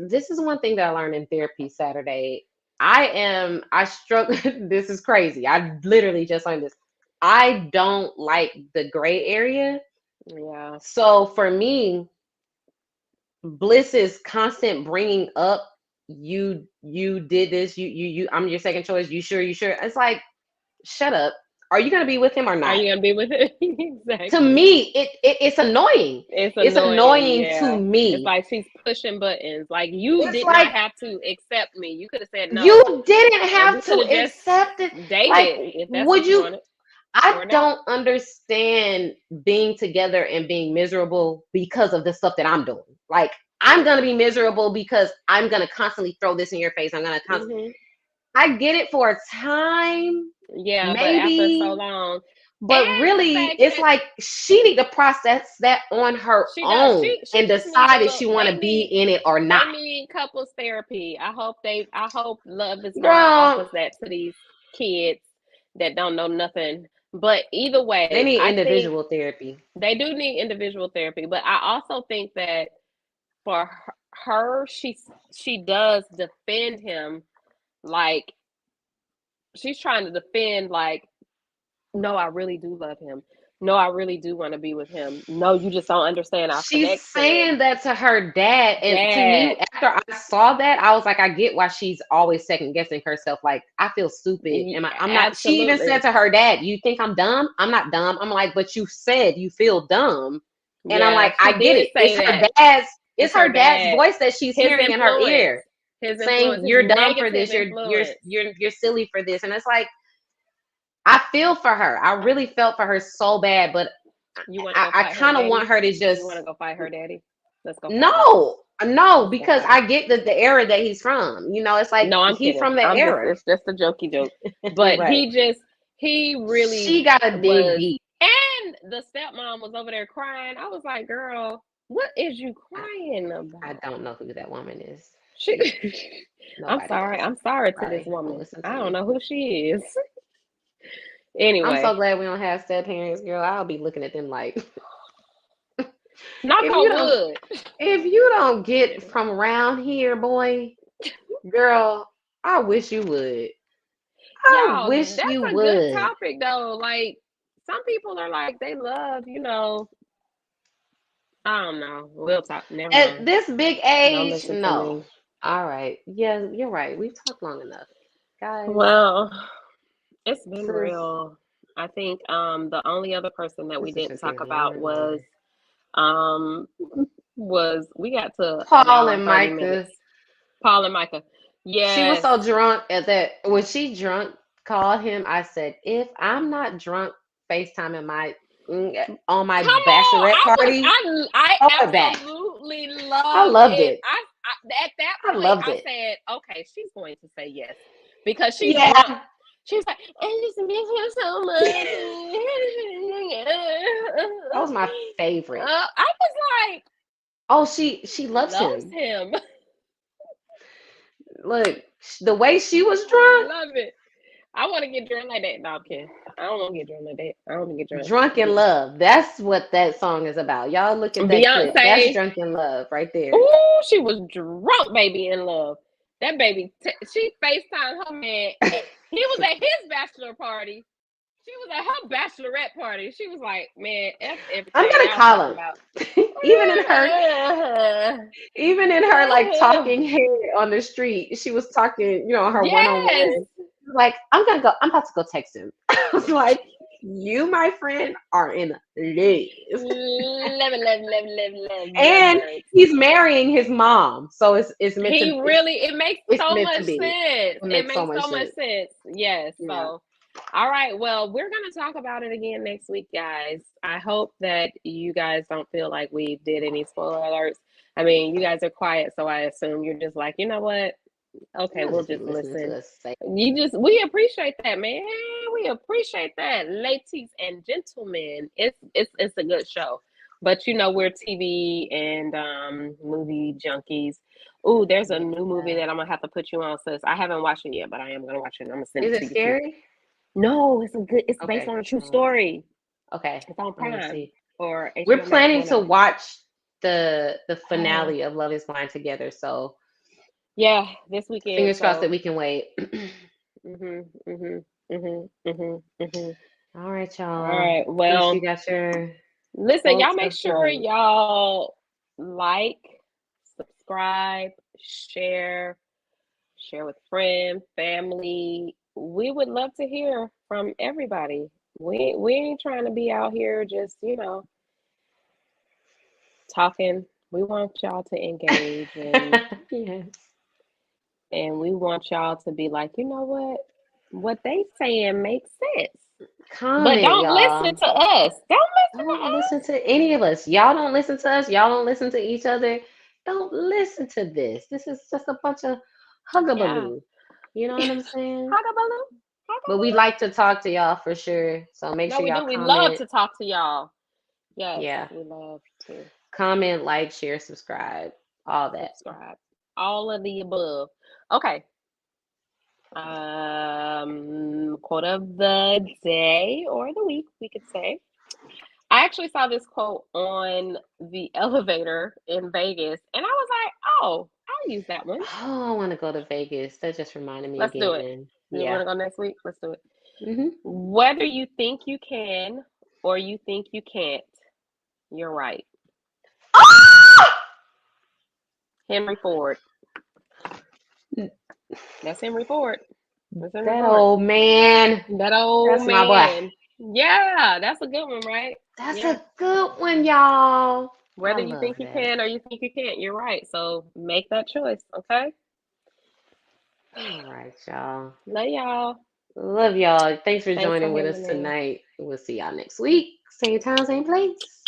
this is one thing that I learned in therapy Saturday. I struggle. This is crazy. I literally just learned this. I don't like the gray area. Yeah. So for me, Bliss's constant bringing up, you did this, you I'm your second choice. You sure? It's like, shut up. Are you gonna be with him or not? Are you gonna be with him? Exactly. To me, it's annoying. It's annoying to me. It's like she's pushing buttons. Like you did not have to accept me. You could have said no. You didn't have to accept it. Dated, like, if that's would what you wanted. I don't understand being together and being miserable because of the stuff that I'm doing. Like, I'm gonna be miserable because I'm gonna constantly throw this in your face. I'm gonna constantly. I get it for a time. Yeah, maybe, but after so long. But really, it's like she need to process that on her own and decide if she want to be in it or not. They need couples therapy. I hope love is going to offer that to these kids that don't know nothing. But either way, they need individual therapy. They do need individual therapy. But I also think that for her, she does defend him. Like, she's trying to defend, like, no, I really do love him. No, I really do want to be with him. No, you just don't understand our connection. She's saying that to her dad. And to me, after I saw that, I was like, I get why she's always second guessing herself. Like, I feel stupid. I'm not. She even said Absolutely. to her dad, "You think I'm dumb? I'm not dumb." I'm like, but you said you feel dumb, and I'm Yeah, like, she I get did it. say It's her that. dad's. It's It's her her dad's dad. voice that she's His hearing in her influence. ear, His influence. saying His you're dumb for negative this. influence. You're silly for this, and it's like I feel for her. I really felt for her so bad, but You want to go I fight her kind of want daddy? her to You want to just go fight her daddy? Let's go fight him. no, Let's go because fight him. I get the era that he's from. You know, it's like No, I'm he's kidding. from the era. It's just a jokey joke. But Right. he She really gotta dig was. deep. And the stepmom was over there crying. I was like, girl, what is you crying about? I don't know who that woman is. She, I'm Nobody sorry. does. I'm sorry to this Sorry, don't woman. listen to I don't me. know who she is. I'm so Anyway, glad we don't have step parents, girl. I'll be looking at them like knock if you on don't wood. if you don't get from around here, boy, girl, I wish you would. I Y'all, wish that's you a good would. topic though. Like some people are like they love, I don't know. We'll talk. Never At mind. this big Don't age, listen to no. me. All right. Yeah, you're right. We've talked long enough. Guys, Well, it's been this is real. I think the only other person that we this is didn't just talk getting about longer and longer. um we got to an Paul hour and and 30 Micah. minutes. Paul and Micah. She was Yes. so drunk at that when she drunk called him. I said, if I'm not drunk FaceTiming on my Come on. bachelorette party, I throw it back. absolutely I loved loved it. it. At that I point loved I it. said, okay, she's going to say yes because she's drunk. Yeah. She was like, I just miss him so much. That was my favorite. I was like, Oh, she loves loves him. him. Look, the way she was I drunk, love it. I want to get drunk like that. No, I'm kidding. I don't want to get drunk like that. I don't want to get drunk. drunk in love. That's what that song is about. Y'all look at that clip. That's Beyonce. drunk in love right there. Ooh, she was drunk, baby, in love. That baby, she FaceTimed her man. He was at his bachelor party. She was at her bachelorette party. She was like, man, F everything. I'm gonna y'all call talking him. about. Even in her like talking head on the street, she was talking, her one-on-one. Yes. Like, I'm about to go text him. I was like, you, my friend, are in love. Love. And he's marrying his mom. So it's meant to It makes it's so meant much to be. sense. It makes so much sense. Yes. Yeah. So, all right. Well, we're going to talk about it again next week, guys. I hope that you guys don't feel like we did any spoiler alerts. I mean, you guys are quiet, so I assume you're just like, you know what? Okay, we'll just listen. We appreciate that, man. We appreciate that, ladies and gentlemen. It's a good show, but we're TV and movie junkies. Ooh, there's a new movie that I'm gonna have to put you on, sis. I haven't watched it yet, but I am gonna watch it. I'm gonna send it to you. Is it scary? No, it's based on a true story. Okay, it's on Prime or HBO we're planning Max, to watch the finale of Love Is Blind together. So yeah, this weekend. Fingers crossed that we can wait. All right, y'all. All right. Well, you got your listen. Y'all make sure y'all like, subscribe, share with friends, family. We would love to hear from everybody. We ain't trying to be out here just talking. We want y'all to engage and yes. And we want y'all to be like, you know what they saying makes sense. Comment, but don't y'all. Listen to us. Don't listen to any of us. Y'all don't listen to us. Y'all don't listen to each other. Don't listen to this. This is just a bunch of huggabaloo. You know what I'm saying? Huggabaloo. But we like to talk to y'all for sure. So make sure y'all comment. We love to talk to y'all. Yes. Yeah. We love to. Comment, like, share, subscribe. All that. Subscribe. All of the above. Okay. Quote of the day or the week, we could say. I actually saw this quote on the elevator in Vegas, and I was like, oh, I'll use that one. Oh, I want to go to Vegas. That just reminded me Let's again. do it. You want to go next week? Let's do it. Mm-hmm. Whether you think you can or you think you can't, you're right. Henry Ford. That's Henry Ford. That's Henry That Ford. old man. That old That's my boy. man. Yeah, that's a good one, right? That's Yeah. a good one, y'all. I Whether you love think you that. can or you think you can't, you're right. So make that choice, okay? All right, y'all. Love y'all. Love y'all. Thanks for Thanks for joining with hanging us in. tonight. We'll see y'all next week. Same time, same place.